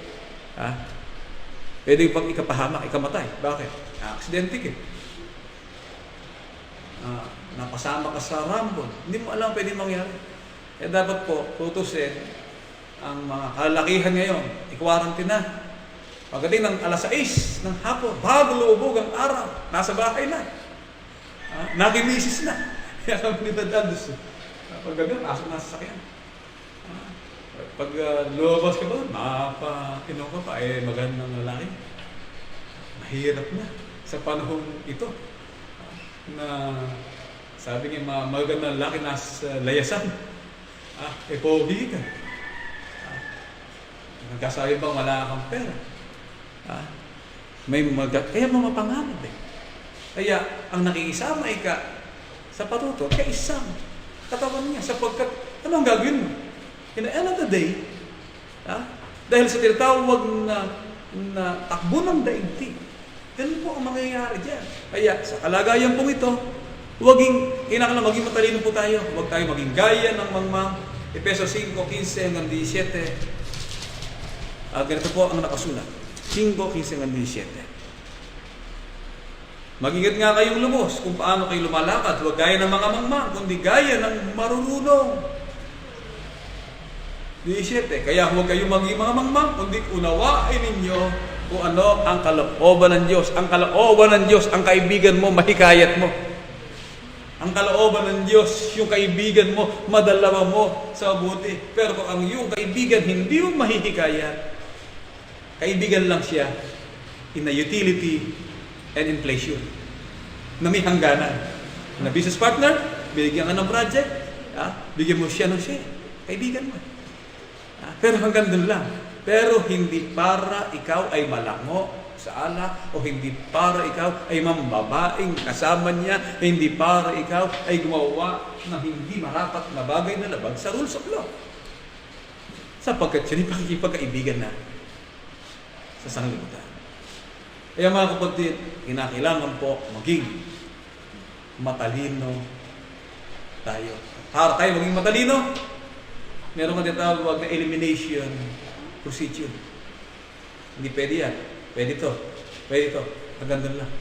Pwede pag ikapahamak, ikamatay. Bakit? Aksidente ka. Napasama ka sa rambon. Hindi mo alam pwede mangyari. Dapat po, tutusin ang mga kalalakihan ngayon, i-quarantine na. Pagdating ng alas 6 ng hapon, bago luubog ang araw, nasa bahay na. Nakimisis na. Kaya kami ni Dadandos. Pagdating, pasok na sa sakyan. Pag lumabas ka ba, mapakino ka pa, magandang lalaki. Mahirap na sa panahon ito. Na sabi niya, magandang lalaki nasa layasan. Pogi ka. Nagkasabi bang wala kang pera? Kaya mga panganib Kaya ang nakikisama ka sa patuto, kaya isang katawan niya. Sapagkat, anong gagawin mo? In the end of the day, dahil sa tinatawag na takbo ng daigdig, ganun po ang mangyayari dyan. Kaya sa kalagayan pong ito, kinakailangan maging matalino po tayo. Huwag tayo maging gaya ng mangmang. Efesos 5:15 hanggang 17. Ganito po ang nakasulat. 5:15 hanggang 17. Mag-ingat nga kayong lubos kung paano kayo lumalakad. Huwag gaya ng mga mangmang, kundi gaya ng marunong. 17. Kaya huwag kayong maging mga mangmang, kundi unawain ninyo kung ano ang kalooban ng Diyos. Ang kalooban ng Diyos, ang kaibigan mo, mahikayat mo. Ang kalooban ng Diyos, yung kaibigan mo, madalawa mo sa mabuti. Pero kung ang yung kaibigan hindi mo mahihikayat, kaibigan lang siya in a utility and in pleasure. Na may hangganan. Na business partner, binigyan ka ng project, bigyan mo siya ng share. Kaibigan mo. Pero hanggang dun lang. Pero hindi para ikaw ay malango sa alak, o hindi para ikaw ay mambabaing kasama niya, hindi para ikaw ay gumawa ng hindi marapat na bagay na labag sa rules of law. Sapagkat siya ay pakikipagkaibigan na sa sanglibutan. Kaya mga kapatid, kinakailangan po maging matalino tayo. Para tayo maging matalino, meron ka tinatawag na elimination procedure. Hindi pwede yan. Pwede to. Pwede to. Hanggang doon lang.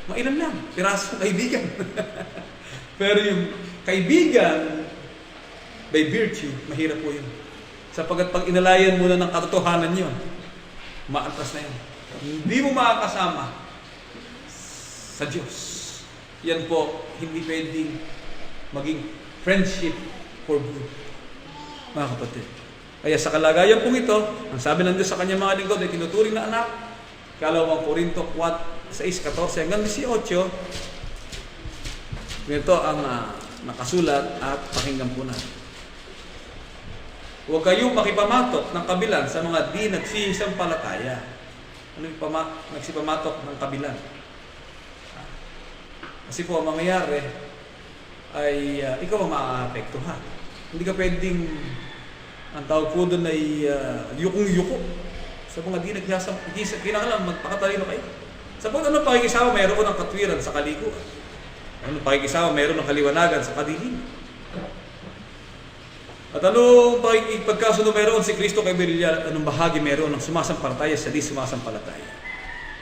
Mailan lang. Piraso kaibigan. Pero yung kaibigan by virtue, mahirap po yun. Sapagkat pag inalayan mo na ng katotohanan yun, maatras na yun. Hindi mo makakasama sa Diyos. Yan po, hindi pwedeng maging friendship for good. Mga kapatid. Kaya sa kalagayan pong ito, ang sabi ng Diyos sa kanyang mga lingkod ay tinuturing na anak. Kalawang Korinto 6:14 hanggang 18. Ito ang nakasulat at pakinggan po natin. Huwag kayong makipamatok ng kabilan sa mga di nagsisampalataya. Ano yung nagsipamatok ng kabilan? Kasi po ang mangyayari ay ikaw ang maaapektuhan. Hindi ka pwedeng, ang tawag po doon ay yukong-yuko sa mga di nagsisampalataya. Kailangan magpakatalino kayo. Sa pag ano pakikisama, mayroon ng katwiran sa kalikuan. Ano pakikisama, mayroon ng kaliwanagan sa kadilim. At anong pagkasundo mayroon si Kristo kay Belial at anong bahagi mayroon ng sumasampalataya sa di sumasampalataya.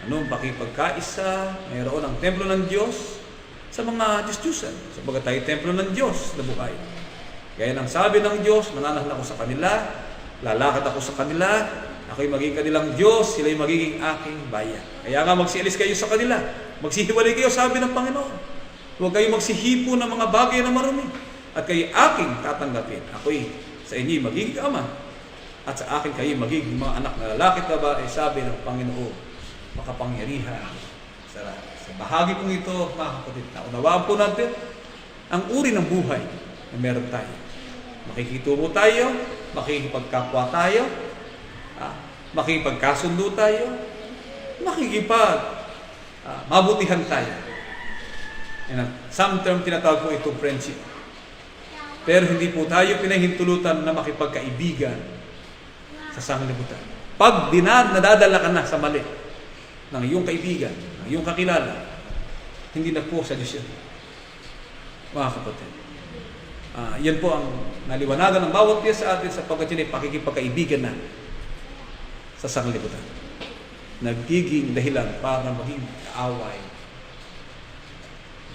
Anong pakipagkaisa mayroon ng templo ng Diyos sa mga Diyos-Diyusan. Sabagat tayo templo ng Diyos na buhay. Gaya ng sabi ng Diyos, mananahan ako sa kanila, lalakad ako sa kanila, ako'y magiging kanilang Diyos, sila'y magiging aking bayan. Kaya nga magsialis kayo sa kanila, magsihiwalay kayo, sabi ng Panginoon. Huwag kayo magsihipo ng mga bagay na marumi. At kayo aking tatanggapin. Ako'y sa inyo'y magiging ama. At sa akin kayo magiging mga anak na lalaki at babae, sabi ng Panginoon, makapangyarihan. Sa bahagi kong ito, mga kapatid, naunawaan po natin ang uri ng buhay na meron tayo. Makikitungo tayo, makikipagkapwa tayo, makikipagkasundo tayo, mabutihan tayo. And some term tinatawag po ito friendship. Pero hindi po tayo pinahintulutan na makipagkaibigan sa sanglibutan. Pag nadadala ka na sa mali ng iyong kaibigan, ng iyong kakilala, hindi na po sa Diyos yan. Mga kapatid. Yan po ang naliwanagan ng bawat isa sa atin sapagkat yun ay pakikipagkaibigan na sa sanglibutan. Nagiging dahilan para maging kaaway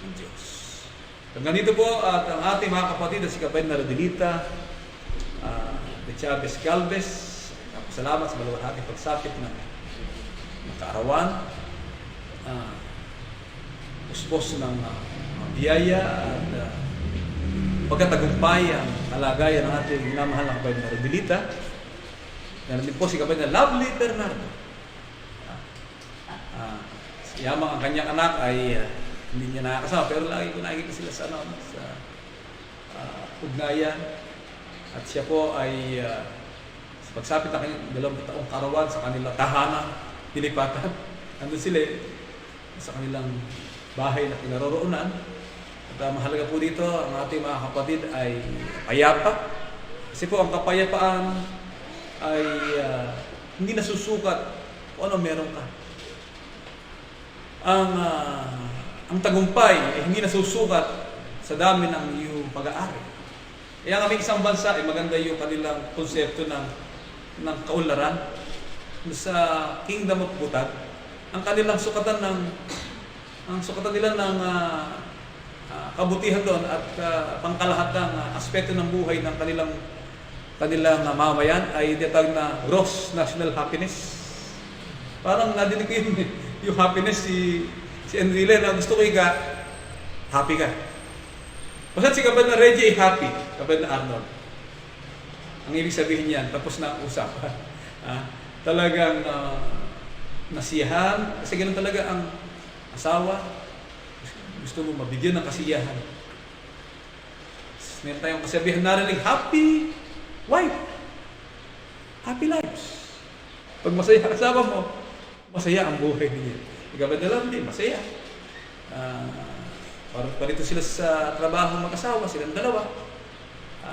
ng Diyos. Ganito po at ang ating mga kapatid na si Kapatid na Rodelita de Chavez Galvez, salamat sa maluwalhating pagsapit ng kaarawan, uspos ng biyaya at pagkatagumpay ang kalagayan ng ating minamahal na Kapatid na Rodelita. Yan din po si Kapatid na Lovely Bernardo. Yamang ang kanyang anak ay hindi niya nakakasama, pero lagi ko nakikita sila sa ugnayan. At siya po ay sa pagsapit ng kanyang 2 taong karawan sa kanilang tahanan, pinipatan. Nandun sila sa kanilang bahay na pinaroroonan. At mahalaga po dito, ang ating mga kapatid ay payapa. Kasi po ang kapayapaan ay hindi nasusukat kung ano meron ka. Ang tagumpay ay hindi nasusukat sa dami ng iyong pag-aari. Kaya nga may isang bansa ay maganda yung kanilang konsepto ng kaunlaran sa Kingdom of Bhutan. Ang kanilang sukatan nila ng kabutihan doon at pangkalahatang aspeto ng buhay ng kanilang mamamayan ay tinatawag na gross national happiness. Parang nadinig ko yung happiness si Enrile na gusto ko happy ka. Basta si Kapatid na Reggie ay happy, Kapatid na Arnold. Ang ibig sabihin niyan, tapos na ang usapan. Talagang nasiyahan, kasi ganun talaga ang asawa. Gusto mo mabigyan ng kasiyahan. Meron tayong kasabihan narinig, happy wife, happy lives. Pag masaya ang asawa mo, masaya ang buhay niya. Ikaw ba dalam din, masaya. Parito sila sa trabaho mag-asawa, silang dalawa.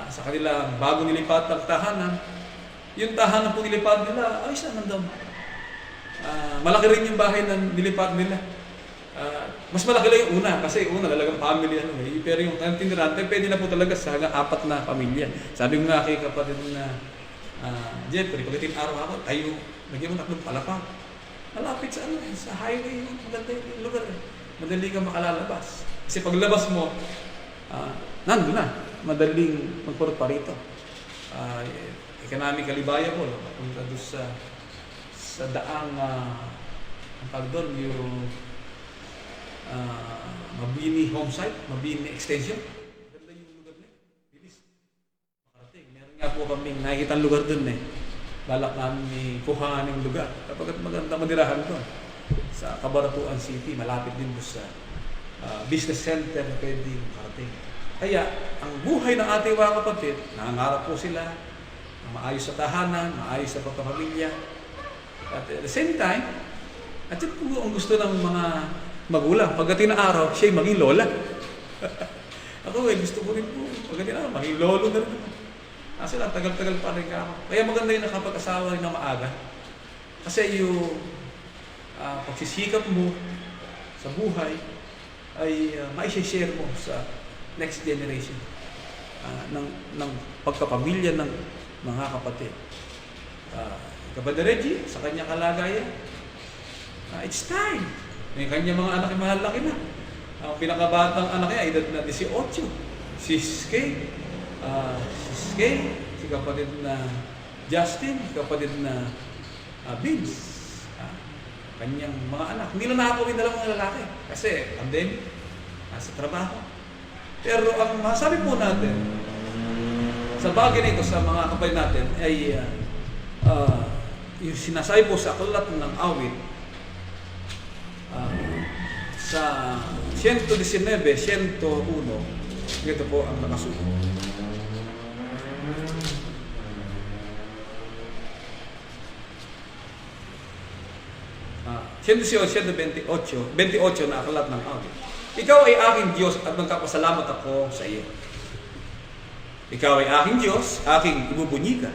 Sa kanilang bago nilipat ang tahanan, yung tahanan po nilipat nila, ayos na nandun. Malaki rin yung bahay na nilipat nila. Mas malaki lang yung una, kasi una talagang family pero yung tinirante, pwede na po talaga sa hanggang 4 na pamilya. Sabi ko nga kay kapatid na Jeffrey, pagdating araw ako, tayo, nagyan mo 3 palapag. Malapit sa sa highway, maganda yung lugar. Madali ka makalalabas. Kasi paglabas mo, nandun na, madaling magpurot pa rito. Economically viable, punta doon sa daang, ang tawag doon, yung Mabini home site, Mabini extension. Maganda yung lugar na bilis. Makarating. Meron nga po kaming nakikita lugar doon Balak namin kuhaan yung lugar. Kapag maganda madirahan doon. Sa Cabaratuan City, malapit din doon sa business center na pwedeng makarating. Kaya, ang buhay ng ating mga kapatid, nangangarap po sila ng maayos sa tahanan, maayos sa pagkapamilya. At at the same time, at yun po ang gusto ng mga magulang. Pagdating na araw, siya'y maging lola. Ako gusto ko rin po. Pagdating na araw, maging lolo na rin ako. Kasi lang, tagal-tagal pa rin ako. Kaya maganda yung nakapag-asawa rin na maaga. Kasi yung pagsisikap mo sa buhay ay maishashare mo sa next generation ng pagkapamilya ng mga kapatid. Kapatid Reggie, sa kanyang kalagayan, it's time. Yung kanyang mga anak ay malalaki na. Ang pinakabatang anak niya, edad na 18. Si Skay, si kapatid na Justin, si kapatid na Vince. Kanyang mga anak. Hindi lang nakakawin na lang mga lalaki. Kasi pandemic, nasa trabaho. Pero ang masabi po natin, sa bagay na ito sa mga kapatid natin, ay yung sinasabi po sa aklat ng awit, sa 119, 101, ito po ang nakasulat. 128 na aklat ng awit. Ikaw ay aking Diyos at magkapasalamat ako sa iyo. Ikaw ay aking Diyos, aking ibubunyika.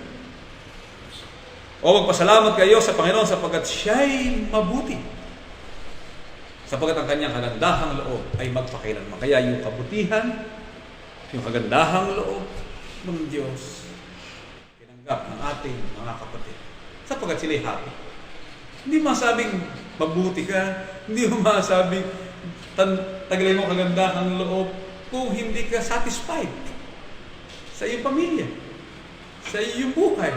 O magpasalamat kayo sa Panginoon sapagkat siya'y mabuti. Sapagkat ang kanyang kagandahang loob ay magpakailanman. Kaya yung kabutihan, yung kagandahang loob ng Diyos, tinanggap ng ating mga kapatid. Sapagkat sila'y happy. Hindi masabing mabuti ka, hindi mo masabing taglay mo kagandahang loob kung hindi ka satisfied sa iyong pamilya, sa iyong buhay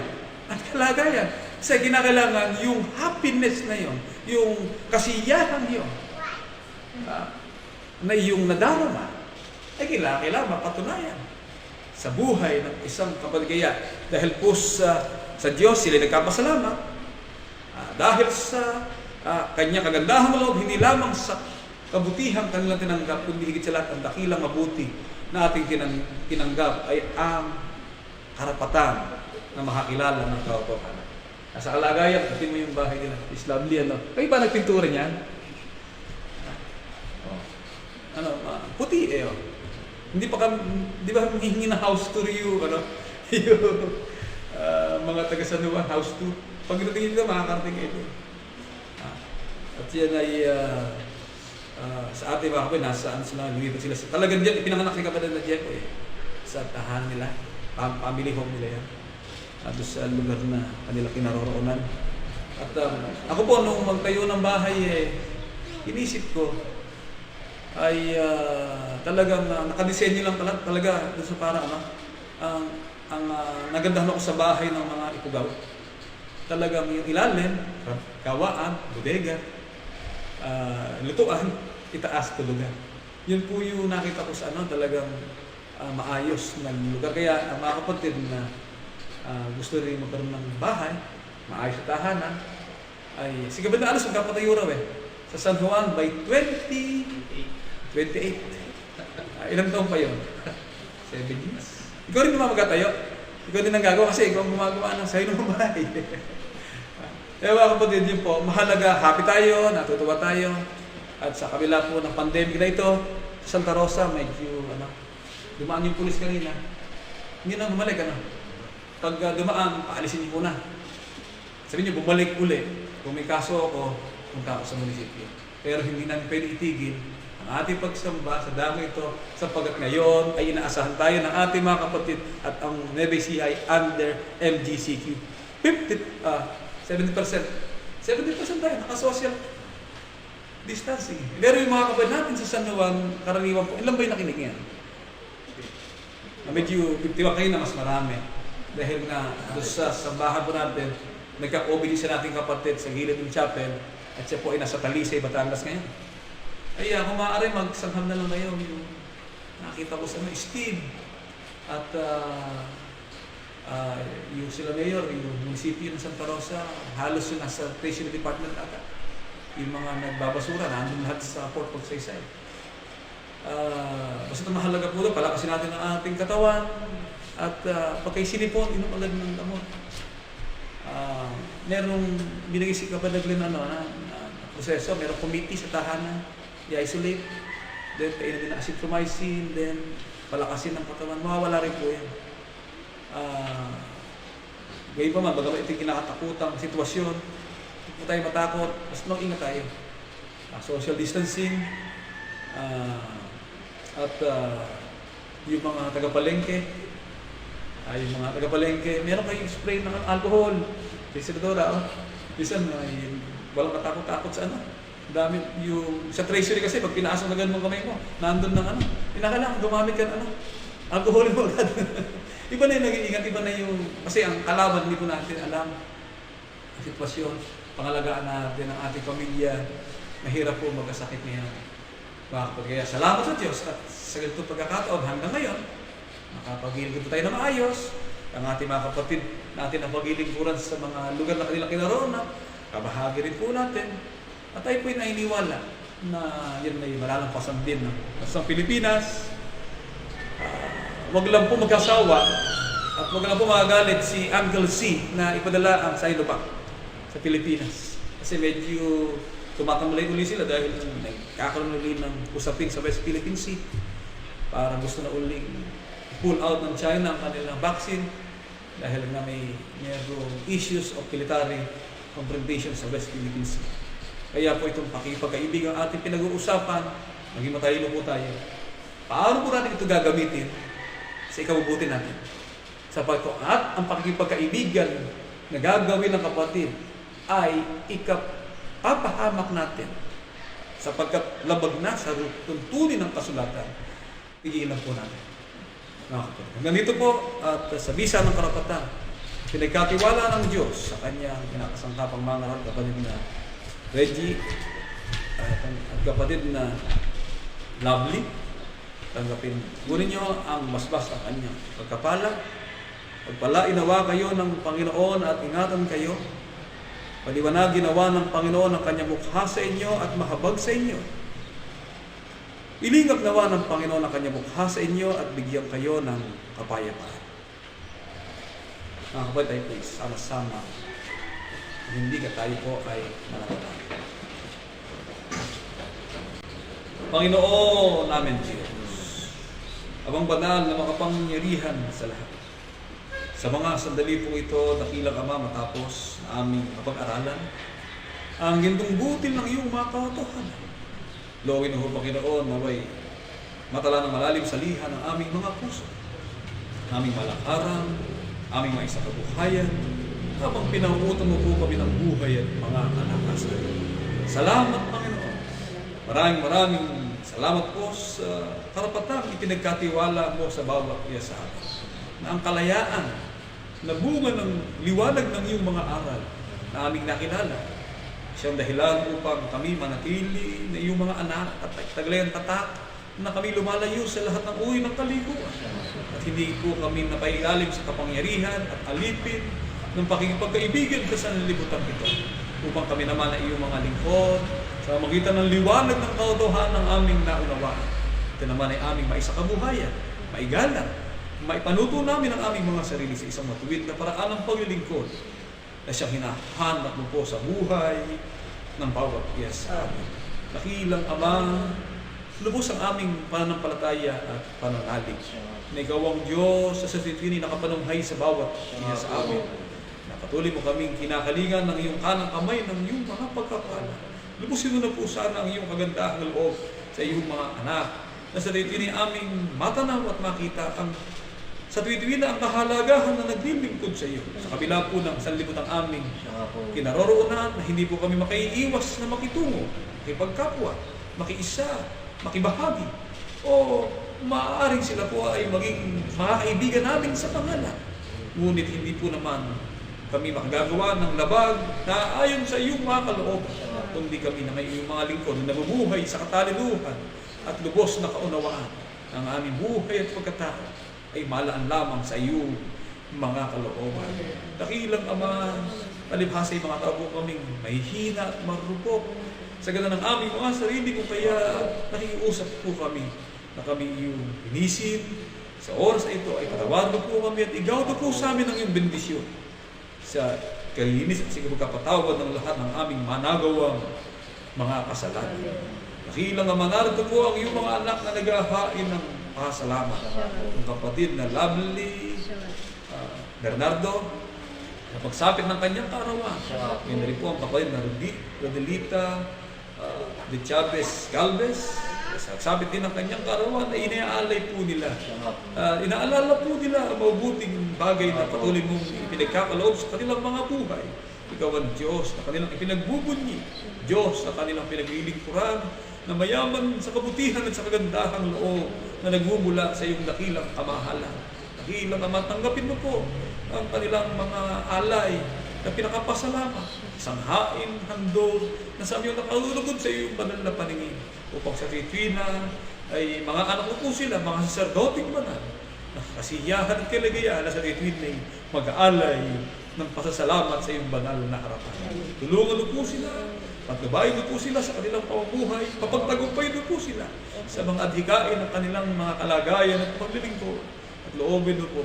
at kalagayan. Sa kinakailangan yung happiness na yon, yung kasiyahan yon, na iyong nadarama ay kailangan mapatunayan sa buhay ng isang kapatid. Dahil po sa Diyos sila nagkapasalamat dahil sa kanyang kagandahang loob, hindi lamang sa kabutihan kanilang tinanggap, kundi higit sa lahat ang dakilang mabuti na ating tinanggap ay ang karapatan na makakilala ng katotohanan. Sa kalagayan, pati mo yung bahay nila. It's lovely, Kayo ba nagpintura niyan? Puti Hindi pa kami, di ba hihingi na house tour yung mga taga-Sanuan house tour. Pagdating dito, makakarating kayo. At yan ay sa ating mga kapatid, nasaan sila, lumipat sila. Talagang diyan, ipinanganak ni kapatid na Jeff sa tahan nila, family home nila yan. At sa lugar na kanila kinaroroonan. At ako po, nung magtayo ng bahay, inisip ko, ay talagang nakadesenyo lang talaga doon sa para ang nagandahan ako sa bahay ng mga ipugaw. talagang yung ilalim, gawaan, bodega, lutuan, itaas tulugan. Yun po yung nakita ko sa talagang maayos na lugar. Kaya ang mga kapatid na gusto rin magkaroon ng bahay, maayos na tahanan, ay sige ba na alas magkapatayo raw sa San Juan by 28. Ilang taon pa yun? 7 years. Ikaw rin naman magkatayo. Ikaw din ang gagawa kasi ikaw ang gumagawa ng sa'yo ng bahay. Kaya mga kapatid, yun po, mahalaga, happy tayo, natutuwa tayo. At sa kabila po ng pandemic na ito, sa Santa Rosa, medyo, dumaan yung pulis kanina. Hindi na bumalik, Pag dumaan, paalisin niyo muna. Sabi niyo, bumalik uli. Kung may kaso ako, punta ako sa munisipyo. Pero hindi namin pwede itigil ang ating pagsamba sa damo ito sapagkat ngayon ay inaasahan tayo ng ating mga kapatid at ang Nueva Ecija ay under MGCQ. 70% tayo, naka-social distancing. Pero yung mga kapatid natin sa San Juan, karaniwan po, ilan ba yung nakinig yan? Medyo 51 kayo na mas marami. Dahil nga doon sa sambahan po natin, nagka-COVID sa nating kapatid sa gilid ng chapel at siya po ay nasa Talisay, Batangas ngayon. Kaya kung maaari, magsangham na lang kayo. Yung nakita ko sa Steve at yung sila mayor, yung munisipyo ng Santa Rosa, halos yung nasa Treasury Department ata. Yung mga nagbabasura, nandun lahat sa Port of Saysay. Basta mahalaga po doon, palakasin natin ang ating katawan at pagkay sinipon, inom agad ng gamot. Merong binigay si Kapatid Glenn na proseso, merong committee sa tahanan, i-isolate, then kainan din ng azithromycin, then palakasin ng katawan, mawawala rin po yan. Ngayon pa man, bagamat ito kinakatakutang sitwasyon, hindi po tayo matakot, mas ingat tayo. Social distancing, at yung mga tagapalengke, meron kayong spray ng alcohol. Senadora, bisan walang katakot-takot sa dami yung sa treasury kasi pag pinaasok na ganun kamay mo, nandun ng pinakalang gumamit ka alcohol mo agad. Iba na yung nag-iingat, iba na yung kasi ang kalaban hindi po natin alam ang sitwasyon, pangalagaan natin ang ating pamilya, mahirap po magkasakit niya. Kaya salamat sa Diyos at sa ganitong pagkakataon hanggang ngayon, nakapag-iligid po tayo na maayos. Ang ating mga kapatid natin ang pag-ilingkuran sa mga lugar na kanilang kinaroonan, kabahagi rin po natin. At tayo po'y nainiwala na yan ay malalampasan din sa Pilipinas. Wag lang po magkasawa at wag lang po magagalit si Uncle C na ipadala ang Sinopec sa Pilipinas. Kasi medyo tumatamlay uli sila dahil nagkakaroon uli ng usapin sa West Philippine Sea para gusto na uling pull out ng China ang kanilang vaccine dahil na mayroong issues of military confrontation sa West Philippine Sea. Kaya po itong pakipagkaibigan ating pinag-uusapan, maging matalino po tayo. Paano po natin ito gagamitin sa ikabubuti natin? Sapagkat at ang pakipagkaibigan na gagawin ng kapatid ay ikapapahamak natin sapagkat labag na sa tuntunin ng kasulatan. Pigilan po natin. Ganito po at sa bisa ng karapatan, pinagkatiwala ng Diyos sa kanyang pinakasangkapang mga kapatid na Reggie at kapatid na Lovely, tanggapin. Kunin niyo ang masbas ng kanyang pagkapala. Pagpalain nawa kayo ng Panginoon at ingatan kayo. Paliwanagin nawa ng Panginoon ang kanyang mukha sa inyo at mahabag sa inyo. Ilingap nawa ng Panginoon ang kanyang mukha sa inyo at bigyan kayo ng kapayapaan. Mga kapatid, tayo please, sama-sama. Hindi ka tayo po ay manatatan. Panginoon namin Diyos, abang banal na makapangyarihan sa lahat. Sa mga sandali po ito, dakilang Ama, matapos na aming kapag-aralan, ang gintong butil ng iyong mga katotohanan. Lawin ho, Panginoon, naway matala ng malalim sa liha ng aming mga puso, aming malakaran, aming mga isang kabuhayan, habang pinangutan mo po kami ng buhay at mga kalakasan. Salamat, Panginoon. Maraming salamat po sa karapatang ipinagkatiwala mo sa bawat iya sa atin. Na ang kalayaan na bunga ng liwanag ng iyong mga aral na aming nakilala. Siyang dahilan upang kami manatili na iyong mga anak at taglayan tatak na kami lumalayo sa lahat ng uri ng kalikuan. At hindi po kami napailalim sa kapangyarihan at alipin ng pakikipagkaibigan sa sanlibutan ito. Upang kami naman ay iyong mga lingkod sa magitan ng liwanag ng katotohanan ng aming naunawaan. Ito naman ay aming maisakabuhayan, maigalang, maipanuto namin ang aming mga sarili sa isang matuwid na paraan ng paglilingkod na siyang hinahanap mo po sa buhay ng bawat yes sa amin. Dakilang Ama, lubos ang aming pananampalataya at pananalig na ikaw ang Diyos sa sasitwini nakapanunghay sa bawat iya sa amin. Patuloy mo kaming kinakalingan ng iyong kanang kamay ng iyong mga pagkakala. Lubusin mo na po sana ang iyong kagandahang loob sa iyong mga anak na sa tuwini aming matanaw at makita ang sa tuwini na ang kahalagahan na naglilingkod sa iyo. Sa kabila po ng sanlibutan aming kinaroroonan na hindi po kami makaiiwas na makitungo, makipagkapwa, makiisa, makibahagi, o maaaring sila po ay maging mga kaibigan namin sa pangalan. Ngunit hindi po naman kami makagagawa ng labag na ayon sa iyong mga kalooban, kundi kami na may iyong mga lingkod na nabubuhay sa katalinuhan at lubos na kaunawaan ng aming buhay at pagkatao ay malaan lamang sa iyong mga kalooban. Dakilang Ama, palibhasa yung mga tao po kaming mahihina at marupok sa ganda ng aming mga sarili, kung kaya nakikiusap po kami na kami iyong inisin sa oras na ito ay patawarin po kami at igaw po sa amin ang iyong bendisyon sa kalinis at siguro kapatawad ng lahat ng aming managawang mga kasalanan. Dakilang Ama, narito po ang iyong mga anak na naghahain ng pasalamat. Ang kapatid na Lovely Bernardo, na pagsapit ng kanyang kaarawan. Yun rin po ang kapatid na Rodelita de Chavez Galvez, nagsabit din ng kanyang kaarawan na inaalay po nila. Inaalala po nila ang mabuting bagay na patuloy mong ipinagkakaloob sa kanilang mga buhay. Ikaw ang Diyos na kanilang ipinagbubunyi, Diyos na kanilang pinaglilingkuran, na mayaman sa kabutihan at sa kagandahang loob na nagmumula sa iyong dakilang kamahalan. Dakilang Ama, tanggapin mo po ang kanilang mga alay na pinakapasalamat, isang hain, handog, na sa aming nakalulugod sa iyong banal na paningin. Upang sa titwina ay mga anak mo po sila, mga saserdoting banal, na kasiyahan at kalagayahan na sa titwina ay mag-aalay ng pasasalamat sa iyong banal na harapan. Tulungan mo po sila, pagkabayin mo po sila sa kanilang pamumuhay, papagtagumpay mo po sila sa mga adhikain ng kanilang mga kalagayan at paglilingkod. At loobin mo po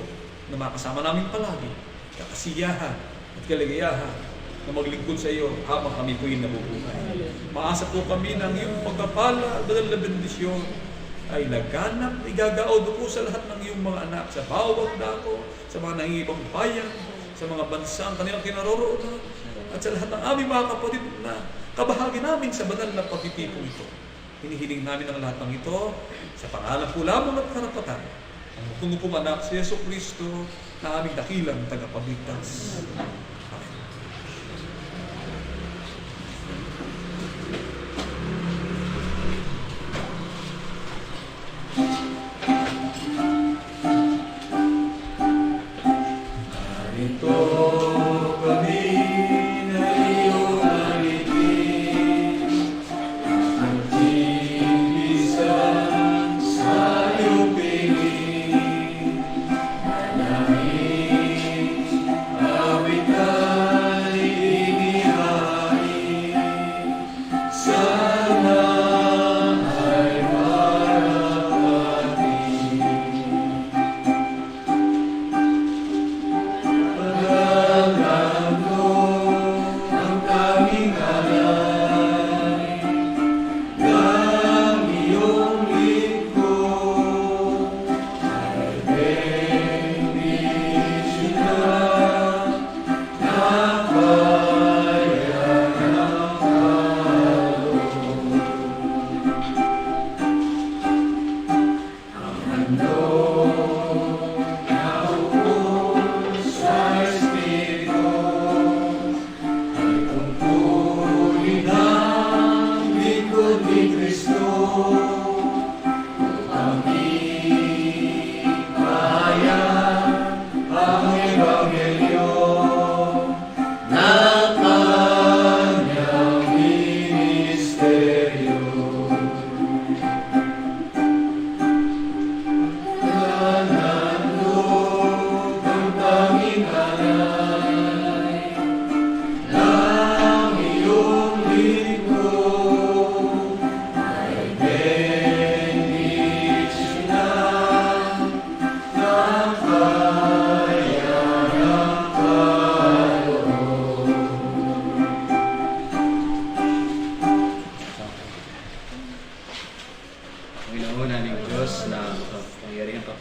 na makasama namin palagi, kakasiyahan at kalagayahan na maglingkod sa iyo habang kami po'y nabubuhay. Maasa po kami ng iyong pagkapala at banal na bendisyon ay laganap, igagaod po sa lahat ng iyong mga anak, sa bawat dako, sa mga nangibang bayan, sa mga bansa ang kanilang kinaroroonan, at sa lahat ng aming mga kapatid na kabahagi namin sa banal na pagtitipong ito. Hinihiling namin ang lahat ng ito sa pangalan po lamang at karapatan ang mutungupong anak si Yesu Cristo na aming dakilang tagapagligtas. Amen.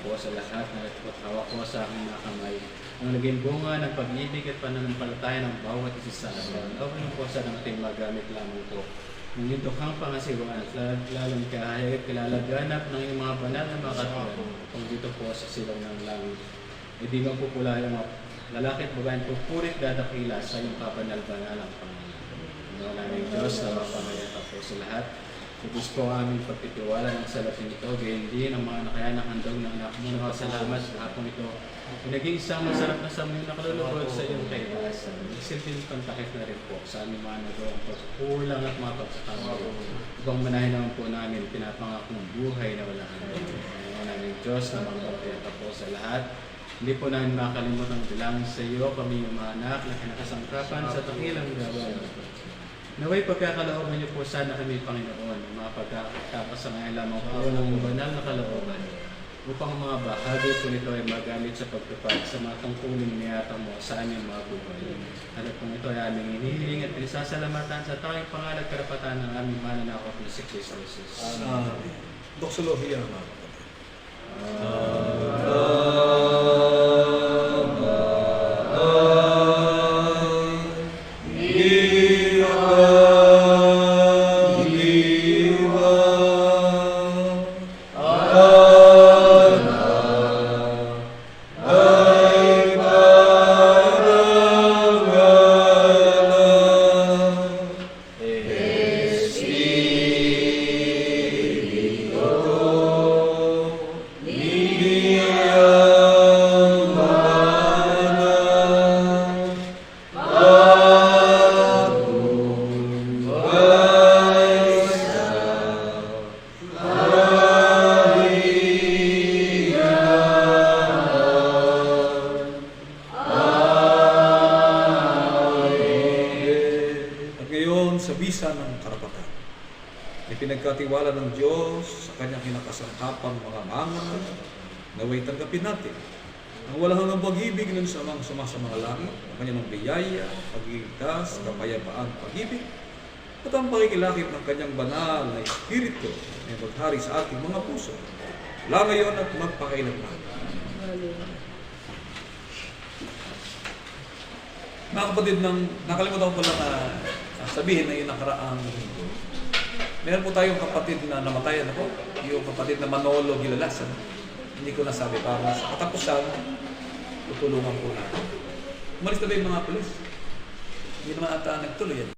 po sa lahat na nagpatawa ko sa aking mga kamay. Ang naging bunga ng pag-ibig at pananampalataya ng bawat isa sa atin. Naway po sa ating magamit lamang po. Ang iyong dukhang pangasiwaan at lalong kahayag at kilalaganap ng iyong mga banal na mga katulad. Kung dito po sa silang ng langit. E di bang pupula yung mga lalaki at babaeng pupurit dadakila sa iyong kabanal-banalang Panginoon. Ang naming Diyos na mapangayata po sa lahat. Ubus po ang aming pagtitiwala ng salapin ito, gayon din ang mga nakayanang handog ng anak mo na salamat sa hapong ito. Naging isang masarap na samoy na kalulugod sa iyong kaitaasan. Nagsilbing pantakip na rin po sa aming mga nagawang pagkulang at mga pagkakamali. Ibang manahin naman po namin pinapangakong buhay na walang hanggan. Ang naming Diyos na magpapayata po sa lahat. Hindi po namin makalimutan bilang sa iyo kami yung mga anak na kinakasangkapan sa takilang gawin. Naway pagkakalooban niyo po sana kami, Panginoon, ang mga pagkakasangayan lamang po ng banal na kalooban upang ang mga bahagi po nito ay magamit sa pagtupad sa mga tungkulin niyata mo sa aming mga buhay. At kung ito ay aming hinihiling at pinasasalamatan sa tawing pangalan at karapatan ng aming mananakot na si Kristo Jesus. Doxologia, mga sa bisa ng karapatan. Ipinagkatiwala ng Diyos sa kanyang kinakasangkapang mga mangat, naway tanggapin natin ang walang hanggang pag-ibig ng samang sa mga langit, ang kanyang biyaya, pag-iligtas, kapayapaan, pag-ibig, at ang pakikilakip ng kanyang banal na Espiritu na maghari sa ating mga puso, wala ngayon at magpakailanman. Mga kapatid, nakalimutan ko pala na sabihin na yung nakaraang linggo. Meron po tayong kapatid na namatayan ako, yung kapatid na Manolo Gilalasan. Hindi ko nasabi para sa katapusan, tutulungan po natin. Umalis na ba yung mga pulis? Hindi naman ata nagtuloy yan.